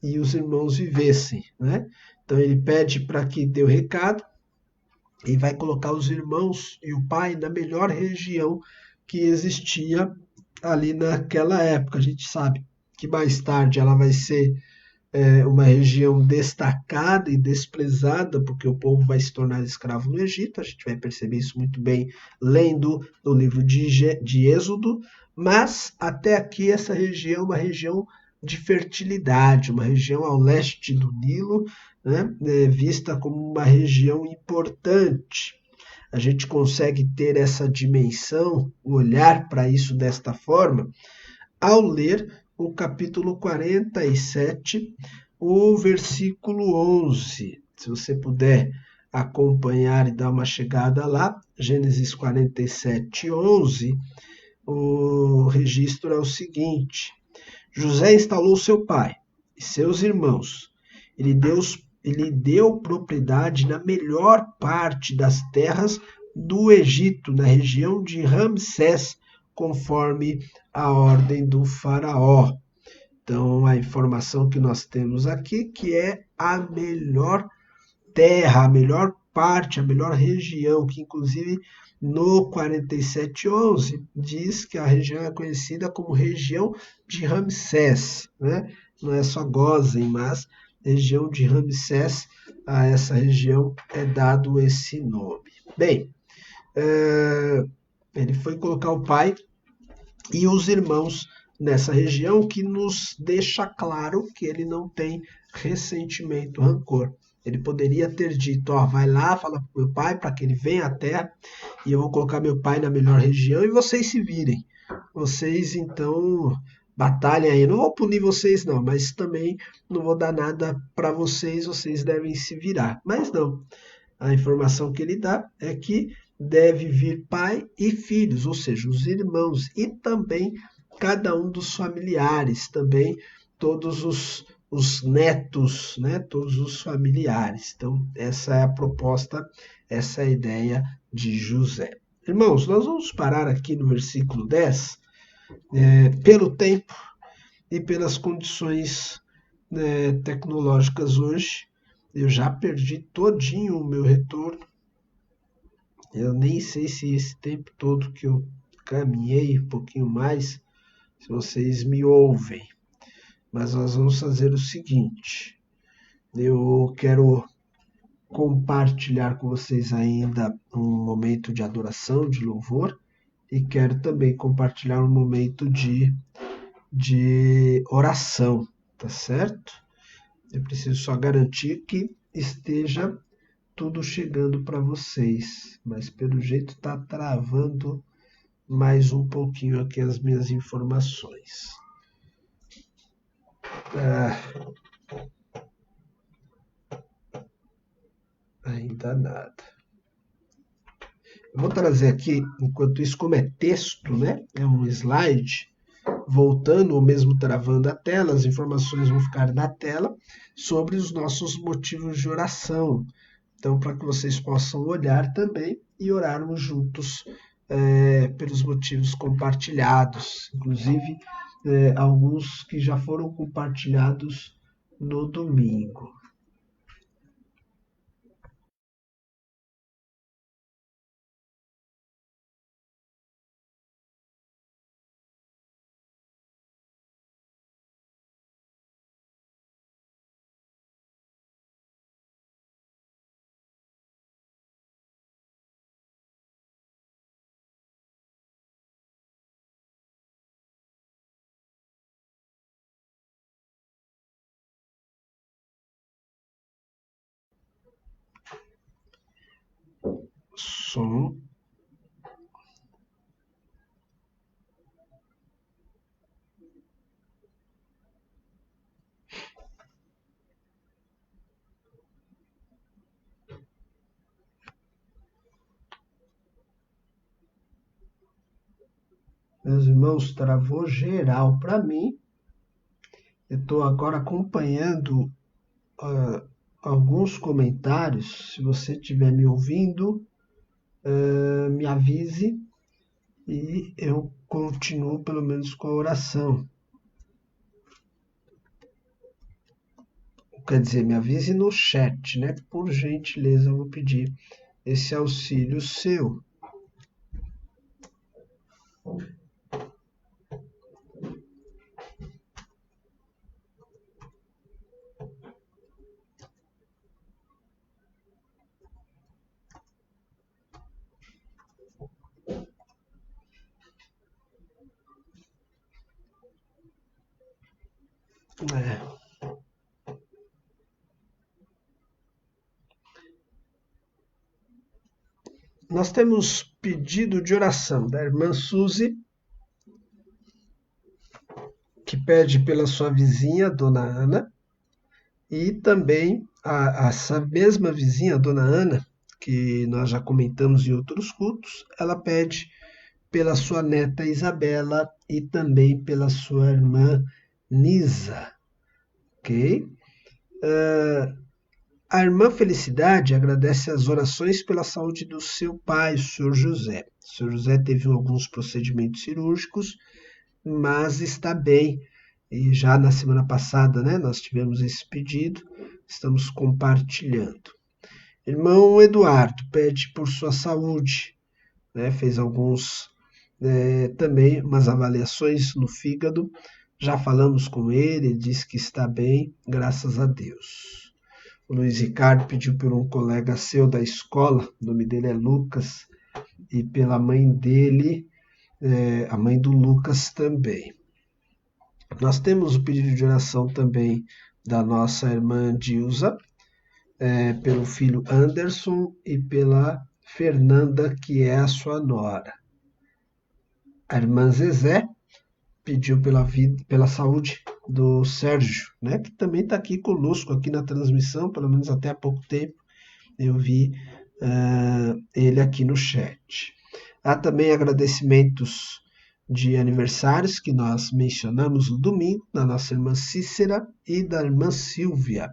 e os irmãos vivessem, né? Então ele pede para que dê o recado e vai colocar os irmãos e o pai na melhor região que existia ali naquela época. A gente sabe que mais tarde ela vai ser uma região destacada e desprezada, porque o povo vai se tornar escravo no Egito. A gente vai perceber isso muito bem lendo no livro de Êxodo. Mas até aqui essa região é uma região de fertilidade, uma região ao leste do Nilo, né, vista como uma região importante. A gente consegue ter essa dimensão, olhar para isso desta forma, ao ler o capítulo 47, o versículo 11. Se você puder acompanhar e dar uma chegada lá, Gênesis 47, 11, o registro é o seguinte: José instalou seu pai e seus irmãos. Ele deu propriedade na melhor parte das terras do Egito, na região de Ramsés, conforme a ordem do faraó. Então, a informação que nós temos aqui, que é a melhor terra, a melhor parte, a melhor região, que inclusive no 47:11 diz que a região é conhecida como região de Ramsés, né? Não é só Gósen, mas região de Ramsés, a essa região é dado esse nome. Bem, ele foi colocar o pai e os irmãos nessa região, que nos deixa claro que ele não tem ressentimento, rancor. Ele poderia ter dito, ó, vai lá, fala pro meu pai para que ele venha à terra e eu vou colocar meu pai na melhor região e vocês se virem. Vocês, então, batalhem aí. Não vou punir vocês, não, mas também não vou dar nada para vocês, vocês devem se virar. Mas não. A informação que ele dá é que deve vir pai e filhos, ou seja, os irmãos, e também cada um dos familiares, também todos os netos, né, todos os familiares. Então, essa é a proposta, essa é a ideia de José. Irmãos, nós vamos parar aqui no versículo 10, pelo tempo e pelas condições tecnológicas hoje. Eu já perdi todinho o meu retorno. Eu nem sei se esse tempo todo que eu caminhei um pouquinho mais, se vocês me ouvem. Mas nós vamos fazer o seguinte. Eu quero compartilhar com vocês ainda um momento de adoração, de louvor, e quero também compartilhar um momento de oração, tá certo? Eu preciso só garantir que esteja tudo chegando para vocês, mas pelo jeito está travando mais um pouquinho aqui as minhas informações. Ainda nada. Eu vou trazer aqui, enquanto isso, como é texto, né? É um slide, voltando ou mesmo travando a tela, as informações vão ficar na tela sobre os nossos motivos de oração. Então, para que vocês possam olhar também e orarmos juntos pelos motivos compartilhados, inclusive alguns que já foram compartilhados no domingo. Som. Meus irmãos, travou geral para mim. Eu estou agora acompanhando alguns comentários. Se você estiver me ouvindo, me avise e eu continuo pelo menos com a oração. Quer dizer, me avise no chat, né? Por gentileza, eu vou pedir esse auxílio seu. Nós temos pedido de oração da irmã Suzy, que pede pela sua vizinha, Dona Ana, e também essa mesma vizinha, Dona Ana, que nós já comentamos em outros cultos, ela pede pela sua neta Isabela e também pela sua irmã Nisa, ok? A irmã Felicidade agradece as orações pela saúde do seu pai, o Sr. José. O Sr. José teve alguns procedimentos cirúrgicos, mas está bem. E já na semana passada, né, nós tivemos esse pedido, estamos compartilhando. Irmão Eduardo pede por sua saúde, né, fez também umas avaliações no fígado. Já falamos com ele disse que está bem, graças a Deus. O Luiz Ricardo pediu por um colega seu da escola, o nome dele é Lucas, e pela mãe dele, a mãe do Lucas também. Nós temos o pedido de oração também da nossa irmã Dilza, pelo filho Anderson e pela Fernanda, que é a sua nora. A irmã Zezé pediu pela saúde do Sérgio, né, que também está aqui conosco, aqui na transmissão, pelo menos até há pouco tempo, eu vi ele aqui no chat. Há também agradecimentos de aniversários que nós mencionamos no domingo, da nossa irmã Cícera e da irmã Silvia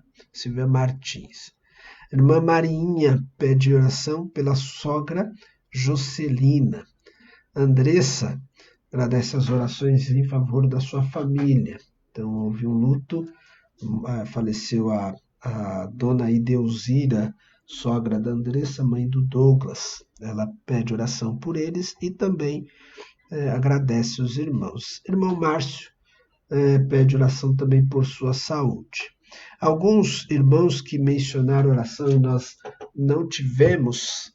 Martins. A irmã Marinha pede oração pela sogra Jocelina. Andressa agradece as orações em favor da sua família. Então, houve um luto, faleceu a dona Ideuzira, sogra da Andressa, mãe do Douglas. Ela pede oração por eles e também agradece os irmãos. Irmão Márcio pede oração também por sua saúde. Alguns irmãos que mencionaram oração e nós não tivemos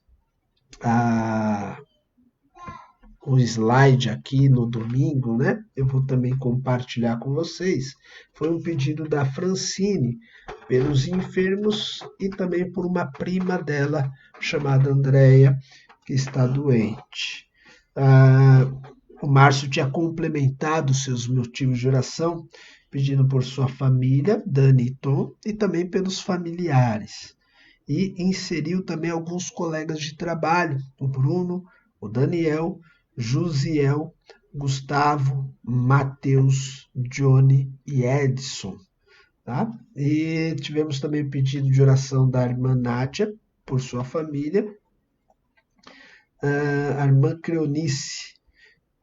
o slide aqui no domingo, né? Eu vou também compartilhar com vocês. Foi um pedido da Francine pelos enfermos e também por uma prima dela chamada Andréia, que está doente. O Márcio tinha complementado seus motivos de oração, pedindo por sua família, Dani e Tom, e também pelos familiares. E inseriu também alguns colegas de trabalho, o Bruno, o Daniel, Jusiel, Gustavo, Matheus, Johnny e Edson. Tá? E tivemos também o pedido de oração da irmã Nádia, por sua família. A irmã Creonice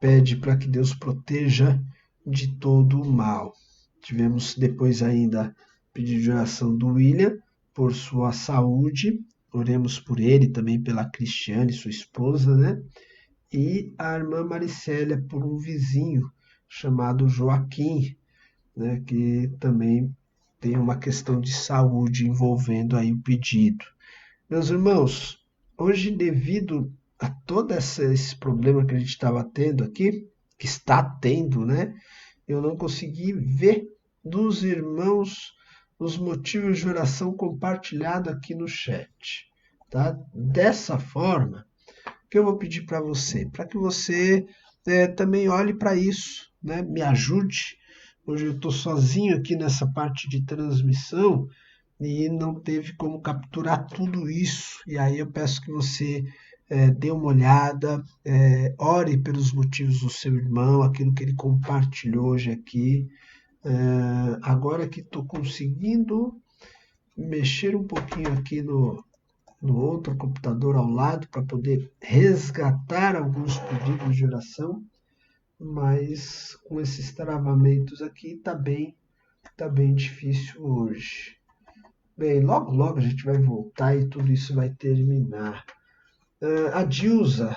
pede para que Deus proteja de todo o mal. Tivemos depois ainda pedido de oração do William, por sua saúde. Oremos por ele, também pela Cristiane, sua esposa, né? E a irmã Maricélia por um vizinho chamado Joaquim, né, que também tem uma questão de saúde envolvendo aí o pedido. Meus irmãos, hoje devido a todo esse problema que a gente estava tendo aqui, que está tendo, né, eu não consegui ver dos irmãos os motivos de oração compartilhado aqui no chat. Tá? Dessa forma, que eu vou pedir para você? Para que você também olhe para isso, né? Me ajude. Hoje eu estou sozinho aqui nessa parte de transmissão e não teve como capturar tudo isso. E aí eu peço que você dê uma olhada, ore pelos motivos do seu irmão, aquilo que ele compartilhou hoje aqui. Agora que estou conseguindo mexer um pouquinho aqui no outro computador ao lado para poder resgatar alguns pedidos de oração, mas com esses travamentos aqui tá bem difícil hoje. Bem, logo logo a gente vai voltar e tudo isso vai terminar. A Dilza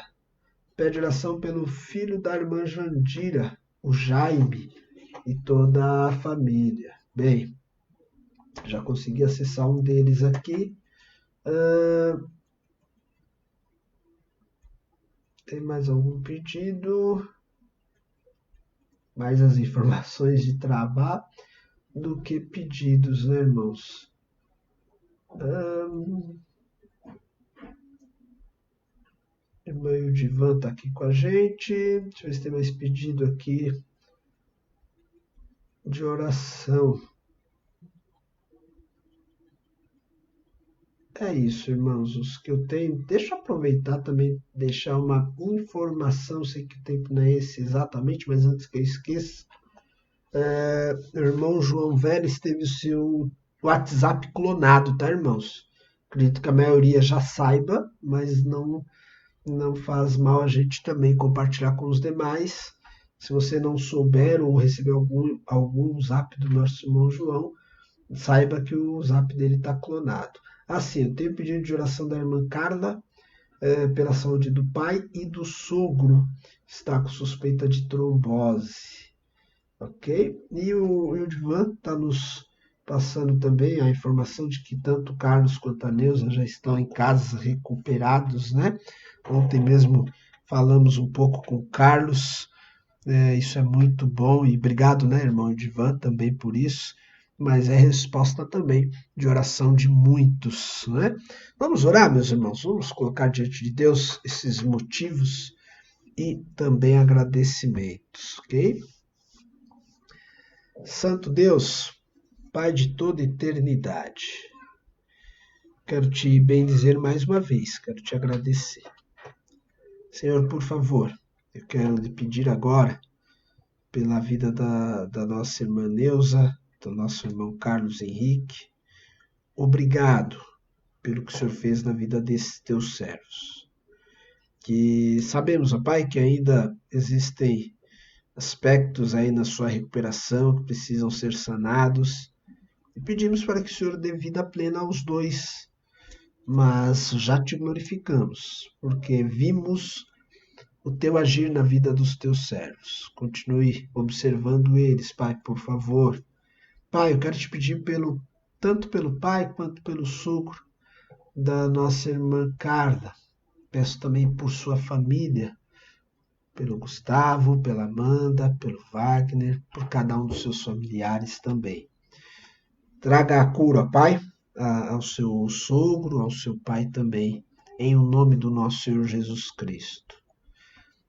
pede oração pelo filho da irmã Jandira, o Jaime, e toda a família. Bem, já consegui acessar um deles aqui. Tem mais algum pedido? Mais as informações de trabalho do que pedidos, né, irmãos? Irmã Divan está aqui com a gente. Deixa eu ver se tem mais pedido aqui de oração. É isso, irmãos, os que eu tenho. Deixa eu aproveitar também, deixar uma informação, sei que o tempo não é esse exatamente, mas antes que eu esqueça, o irmão João Vélez teve o seu WhatsApp clonado, tá, irmãos? Acredito que a maioria já saiba, mas não faz mal a gente também compartilhar com os demais. Se você não souber ou receber algum zap do nosso irmão João, saiba que o zap dele está clonado. Assim, eu tenho pedido de oração da irmã Carla pela saúde do pai e do sogro, está com suspeita de trombose. Ok? E o Divan está nos passando também a informação de que tanto o Carlos quanto a Neuza já estão em casa recuperados, né? Ontem mesmo falamos um pouco com o Carlos, isso é muito bom e obrigado, né, irmão Divan, também por isso. Mas é resposta também de oração de muitos, né? Vamos orar, meus irmãos, vamos colocar diante de Deus esses motivos e também agradecimentos, ok? Santo Deus, Pai de toda eternidade, quero te bendizer mais uma vez, quero te agradecer. Senhor, por favor, eu quero lhe pedir agora pela vida da nossa irmã Neuza, do nosso irmão Carlos Henrique. Obrigado pelo que o Senhor fez na vida desses teus servos. Que sabemos, ó Pai, que ainda existem aspectos aí na sua recuperação que precisam ser sanados. E pedimos para que o Senhor dê vida plena aos dois. Mas já te glorificamos, porque vimos o teu agir na vida dos teus servos. Continue observando eles, Pai, por favor. Pai, eu quero te pedir tanto pelo pai quanto pelo sogro da nossa irmã Carla. Peço também por sua família, pelo Gustavo, pela Amanda, pelo Wagner, por cada um dos seus familiares também. Traga a cura, Pai, ao seu sogro, ao seu pai também, em o nome do nosso Senhor Jesus Cristo.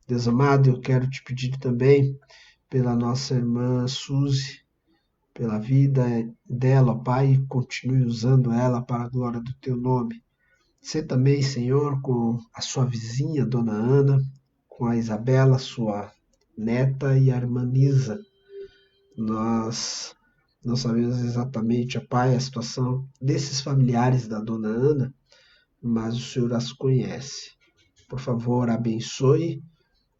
Deus amado, eu quero te pedir também pela nossa irmã Suzy, pela vida dela, ó Pai, e continue usando ela para a glória do teu nome. Você também, Senhor, com a sua vizinha, Dona Ana, com a Isabela, sua neta, e a irmã Nisa. Nós não sabemos exatamente, ó Pai, a situação desses familiares da Dona Ana, mas o Senhor as conhece. Por favor, abençoe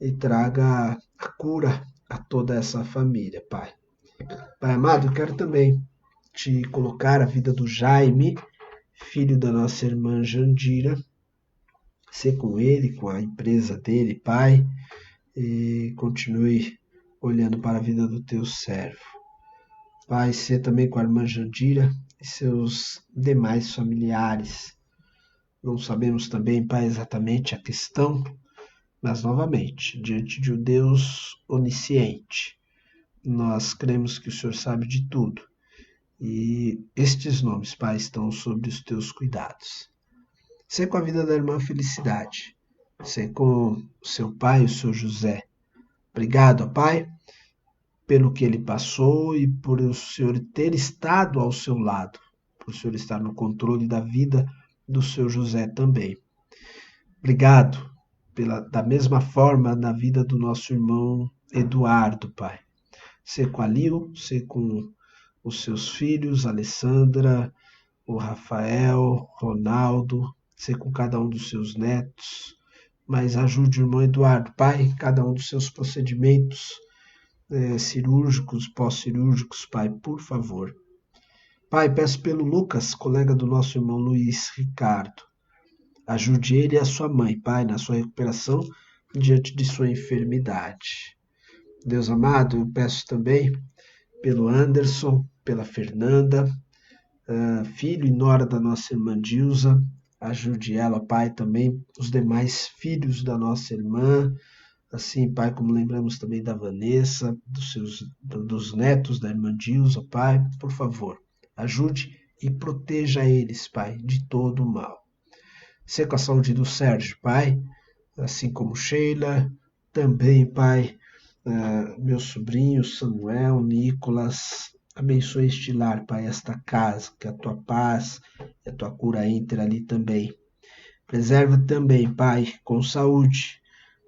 e traga a cura a toda essa família, Pai. Pai amado, eu quero também te colocar a vida do Jaime, filho da nossa irmã Jandira, ser com ele, com a empresa dele, Pai, e continue olhando para a vida do teu servo. Pai, ser também com a irmã Jandira e seus demais familiares. Não sabemos também, Pai, exatamente a questão, mas novamente, diante de um Deus onisciente, nós cremos que o Senhor sabe de tudo. E estes nomes, Pai, estão sob os teus cuidados. Ser com a vida da irmã Felicidade. Ser com o seu pai, o seu José. Obrigado, Pai, pelo que ele passou e por o Senhor ter estado ao seu lado. Por o Senhor estar no controle da vida do seu José também. Obrigado da mesma forma na vida do nosso irmão Eduardo, Pai. Ser com a Lil, ser com os seus filhos, Alessandra, o Rafael, Ronaldo, ser com cada um dos seus netos, mas ajude o irmão Eduardo, Pai, cada um dos seus procedimentos cirúrgicos, pós-cirúrgicos, Pai, por favor. Pai, peço pelo Lucas, colega do nosso irmão Luiz Ricardo. Ajude ele e a sua mãe, Pai, na sua recuperação diante de sua enfermidade. Deus amado, eu peço também pelo Anderson, pela Fernanda, filho e nora da nossa irmã Dilza. Ajude ela, Pai, também os demais filhos da nossa irmã. Assim, Pai, como lembramos também da Vanessa, dos netos da irmã Dilza, Pai, por favor, ajude e proteja eles, Pai, de todo o mal. Ser com a saúde do Sérgio, Pai, assim como Sheila, também, Pai, meu sobrinho Samuel, Nicolas, abençoe este lar, Pai, esta casa, que a tua paz e a tua cura entre ali também. Preserva também, Pai, com saúde,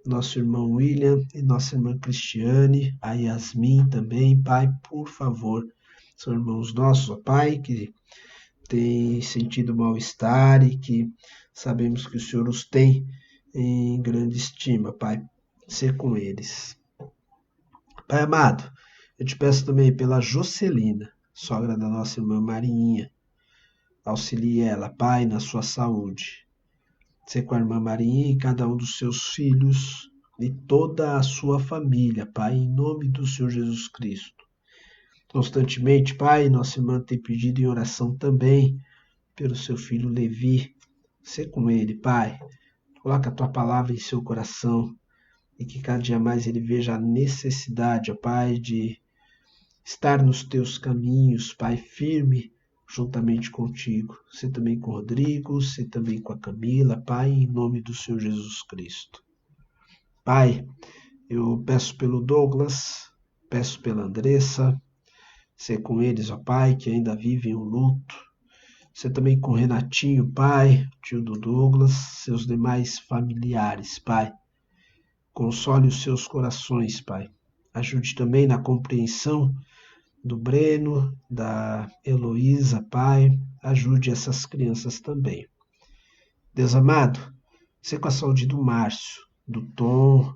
nosso irmão William e nossa irmã Cristiane, a Yasmin também, Pai, por favor. São irmãos nossos, ó Pai, que têm sentido mal-estar e que sabemos que o Senhor os tem em grande estima, Pai. Ser com eles. Pai amado, eu te peço também pela Jocelina, sogra da nossa irmã Marinha. Auxilie ela, Pai, na sua saúde. Ser com a irmã Marinha e cada um dos seus filhos e toda a sua família, Pai, em nome do Senhor Jesus Cristo. Constantemente, Pai, nossa irmã tem pedido em oração também pelo seu filho Levi. Ser com ele, Pai. Coloca a tua palavra em seu coração e que cada dia mais ele veja a necessidade, ó Pai, de estar nos teus caminhos, Pai, firme juntamente contigo. Ser também com o Rodrigo, ser também com a Camila, Pai, em nome do Senhor Jesus Cristo. Pai, eu peço pelo Douglas, peço pela Andressa, ser com eles, ó Pai, que ainda vivem o luto. Ser também com o Renatinho, Pai, tio do Douglas, seus demais familiares, Pai. Console os seus corações, Pai. Ajude também na compreensão do Breno, da Heloísa, Pai. Ajude essas crianças também. Deus amado, ser com a saúde do Márcio, do Tom,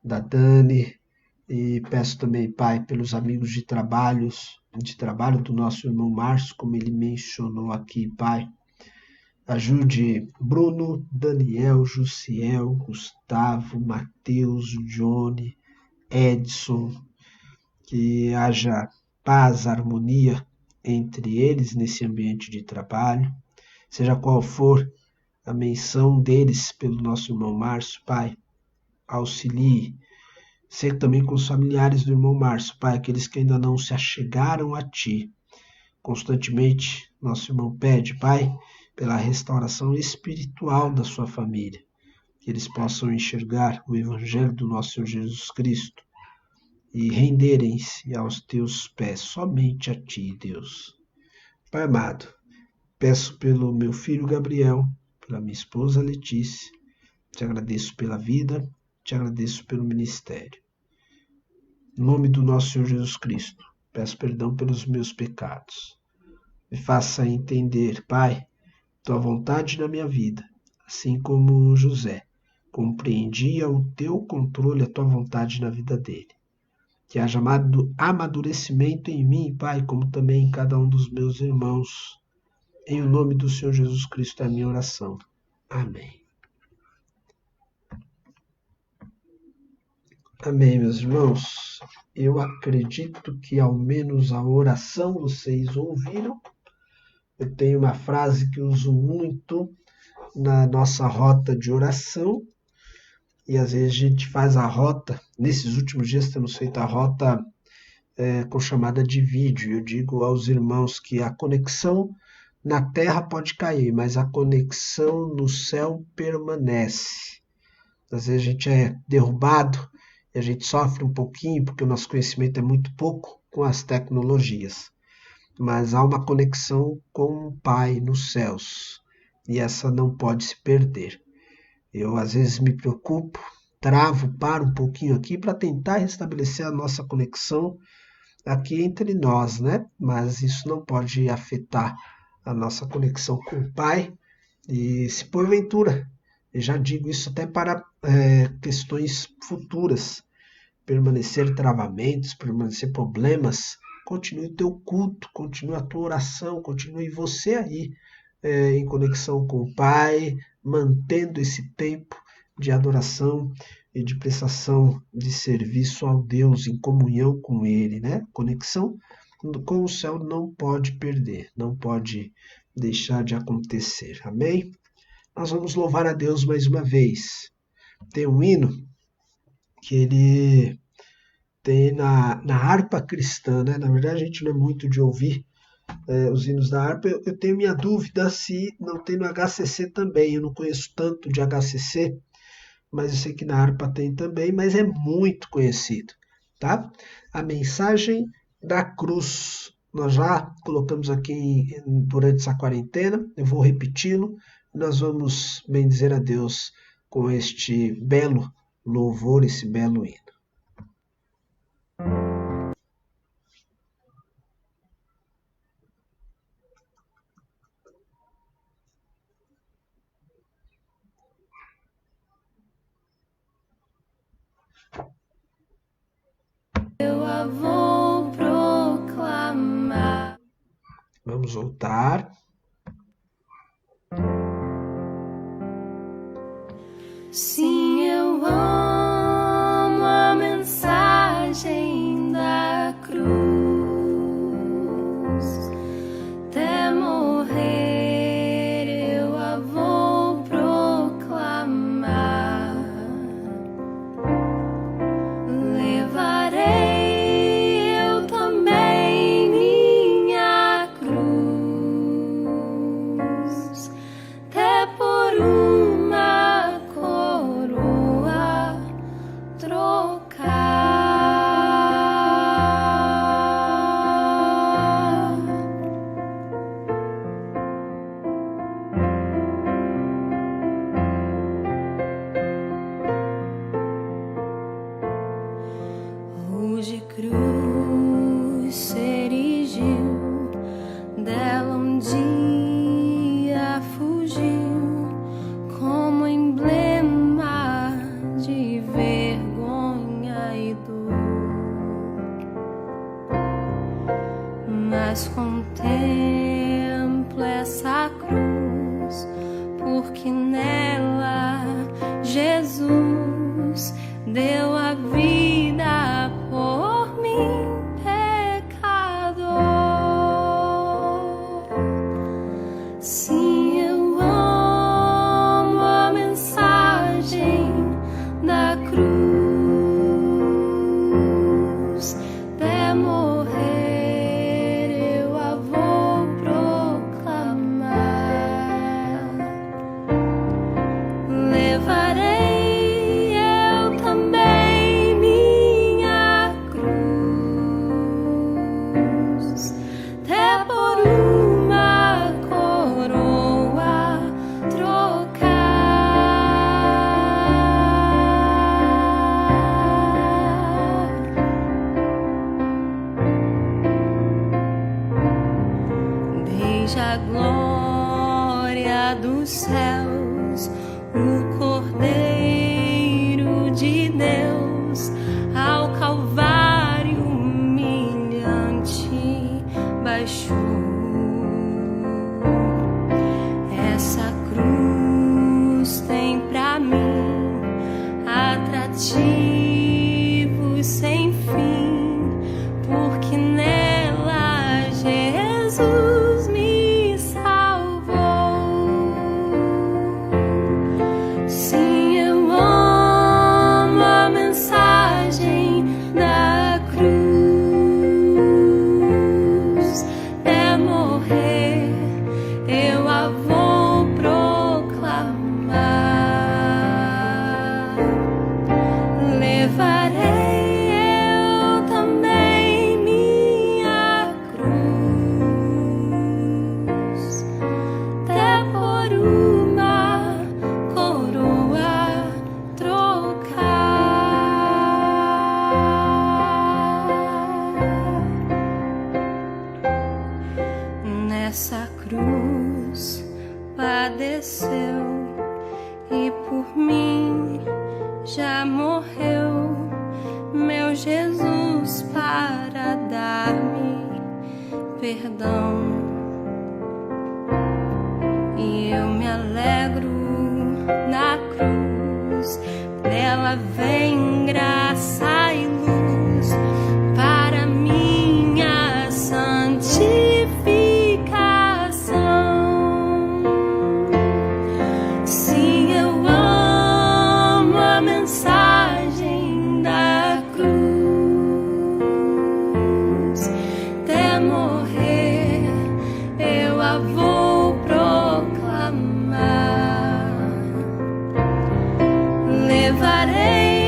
da Dani, e peço também, Pai, pelos amigos de trabalho do nosso irmão Márcio, como ele mencionou aqui, Pai. Ajude Bruno, Daniel, Jussiel, Gustavo, Matheus, Johnny, Edson, que haja paz, harmonia entre eles nesse ambiente de trabalho. Seja qual for a menção deles pelo nosso irmão Márcio, Pai, auxilie. Ser também com os familiares do irmão Márcio, Pai, aqueles que ainda não se achegaram a Ti. Constantemente, nosso irmão pede, Pai, pela restauração espiritual da sua família, que eles possam enxergar o Evangelho do nosso Senhor Jesus Cristo e renderem-se aos Teus pés, somente a Ti, Deus. Pai amado, peço pelo meu filho Gabriel, pela minha esposa Letícia, te agradeço pela vida, te agradeço pelo ministério. Em nome do nosso Senhor Jesus Cristo, peço perdão pelos meus pecados. Me faça entender, Pai, tua vontade na minha vida, assim como José compreendia o teu controle, a tua vontade na vida dele. Que haja amadurecimento em mim, Pai, como também em cada um dos meus irmãos. Em o nome do Senhor Jesus Cristo é a minha oração. Amém. Amém, meus irmãos. Eu acredito que ao menos a oração vocês ouviram. Eu tenho uma frase que uso muito na nossa rota de oração, e às vezes a gente faz a rota, nesses últimos dias temos feito a rota com chamada de vídeo. Eu digo aos irmãos que a conexão na terra pode cair, mas a conexão no céu permanece. Às vezes a gente é derrubado e a gente sofre um pouquinho porque o nosso conhecimento é muito pouco com as tecnologias. Mas há uma conexão com o Pai nos céus e essa não pode se perder. Eu às vezes me preocupo, paro um pouquinho aqui para tentar restabelecer a nossa conexão aqui entre nós, né? Mas isso não pode afetar a nossa conexão com o Pai. E se porventura, eu já digo isso até para questões futuras, permanecer travamentos, permanecer problemas, continue o teu culto, continue a tua oração, continue você aí em conexão com o Pai, mantendo esse tempo de adoração e de prestação de serviço ao Deus, em comunhão com Ele, né? Conexão com o céu não pode perder, não pode deixar de acontecer. Amém? Nós vamos louvar a Deus mais uma vez. Tem um hino que ele tem na harpa cristã, né? Na verdade, a gente não é muito de ouvir os hinos da harpa. Eu tenho minha dúvida se não tem no HCC também. Eu não conheço tanto de HCC, mas eu sei que na harpa tem também, mas é muito conhecido, tá? A mensagem da cruz. Nós já colocamos aqui durante essa quarentena, eu vou repeti-lo. Nós vamos bendizer a Deus com este belo louvor, esse belo hino. Eu a vou proclamar. Vamos voltar. Sim, eu amo a mensagem da cruz. Até morrer eu a vou proclamar. Levarei eu também minha cruz, até por uma coroa trocar. Rude cruz se erigiu, dela um dia fugiu, como emblema de vergonha e dor. Mas contempla essa cruz, porque nela Jesus deu a vida por mim, pecador. Sim, eu amo a mensagem da cruz. Até morrer eu a vou proclamar. Levarei eu também minha cruz, até por uma coroa trocar. Desde a glória dos céus, o Cordeiro de Deus ao Calvário humilhante baixou. Essa cruz tem pra mim atrativos sem fim, porque nela Jesus me salvou. Sim, eu amo a mensagem da cruz. Até morrer eu a vou proclamar. já morreu, meu Jesus, para dar-me perdão. E eu me alegro na cruz, dela vem graça e luz para minha santificação. Sim, eu amo a mensagem da cruz. Até morrer eu a vou proclamar. Levarei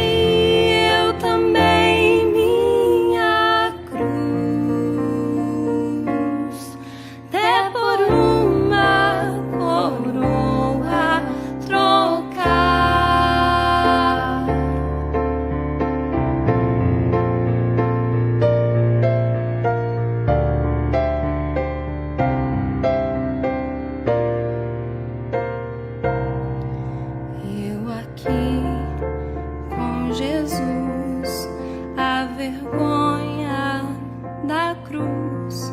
eu também minha cruz, até por uma coroa trocar. Eu aqui com Jesus, a vergonha da cruz,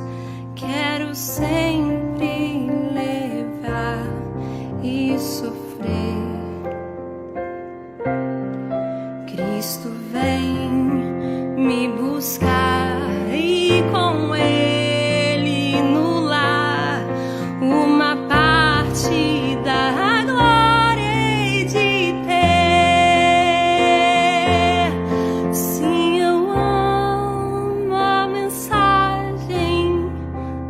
quero sempre levar e sofrer. Cristo vem me buscar e com Ele no lar uma parte da glória hei de ter. Sim, eu amo a mensagem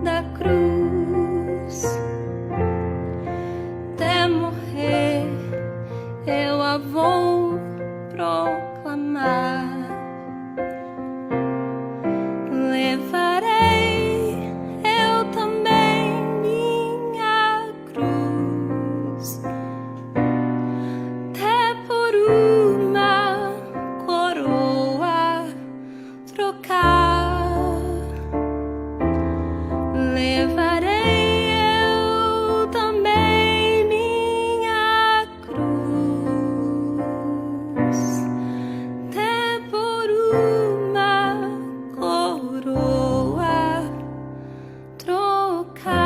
da cruz. Até morrer eu a vou proclamar. Levarei eu também minha cruz, até por uma coroa trocar. Levarei eu também minha cruz, até por uma coroa trocar.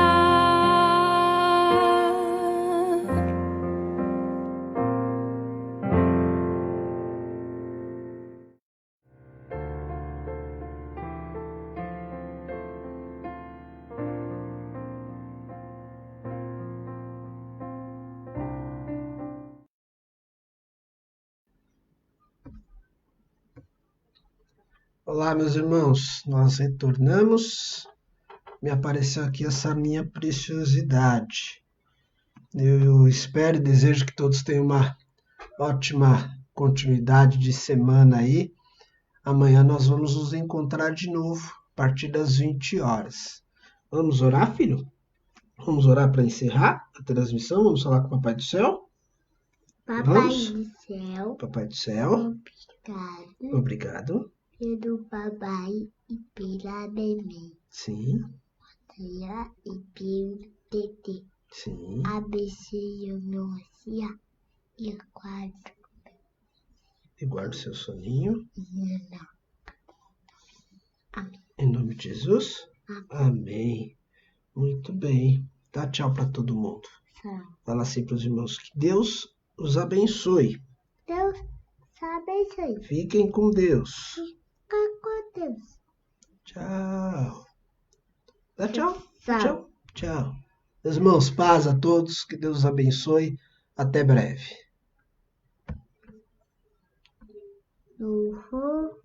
Olá, meus irmãos, nós retornamos. Me apareceu aqui essa minha preciosidade. Eu espero e desejo que todos tenham uma ótima continuidade de semana aí. Amanhã nós vamos nos encontrar de novo, a partir das 20 horas. Vamos orar, filho? Vamos orar para encerrar a transmissão? Vamos falar com o Papai do Céu? Papai Vamos? do céu, Papai do Céu, obrigado obrigado. pelo papai e pela neném, Sim, tia e pelo tetê. sim. Abençoe o meu dia e quatro E guarde o seu soninho. não. Em nome de Jesus. Amém. Muito bem. Dá tchau para todo mundo. Fala assim para os irmãos que Deus os abençoe. Deus abençoe. Fiquem com Deus. Fica com Deus. Tchau. Dá tchau. Tchau. Tchau. Tchau. Meus irmãos, paz a todos. Que Deus os abençoe. Até breve. Uhul.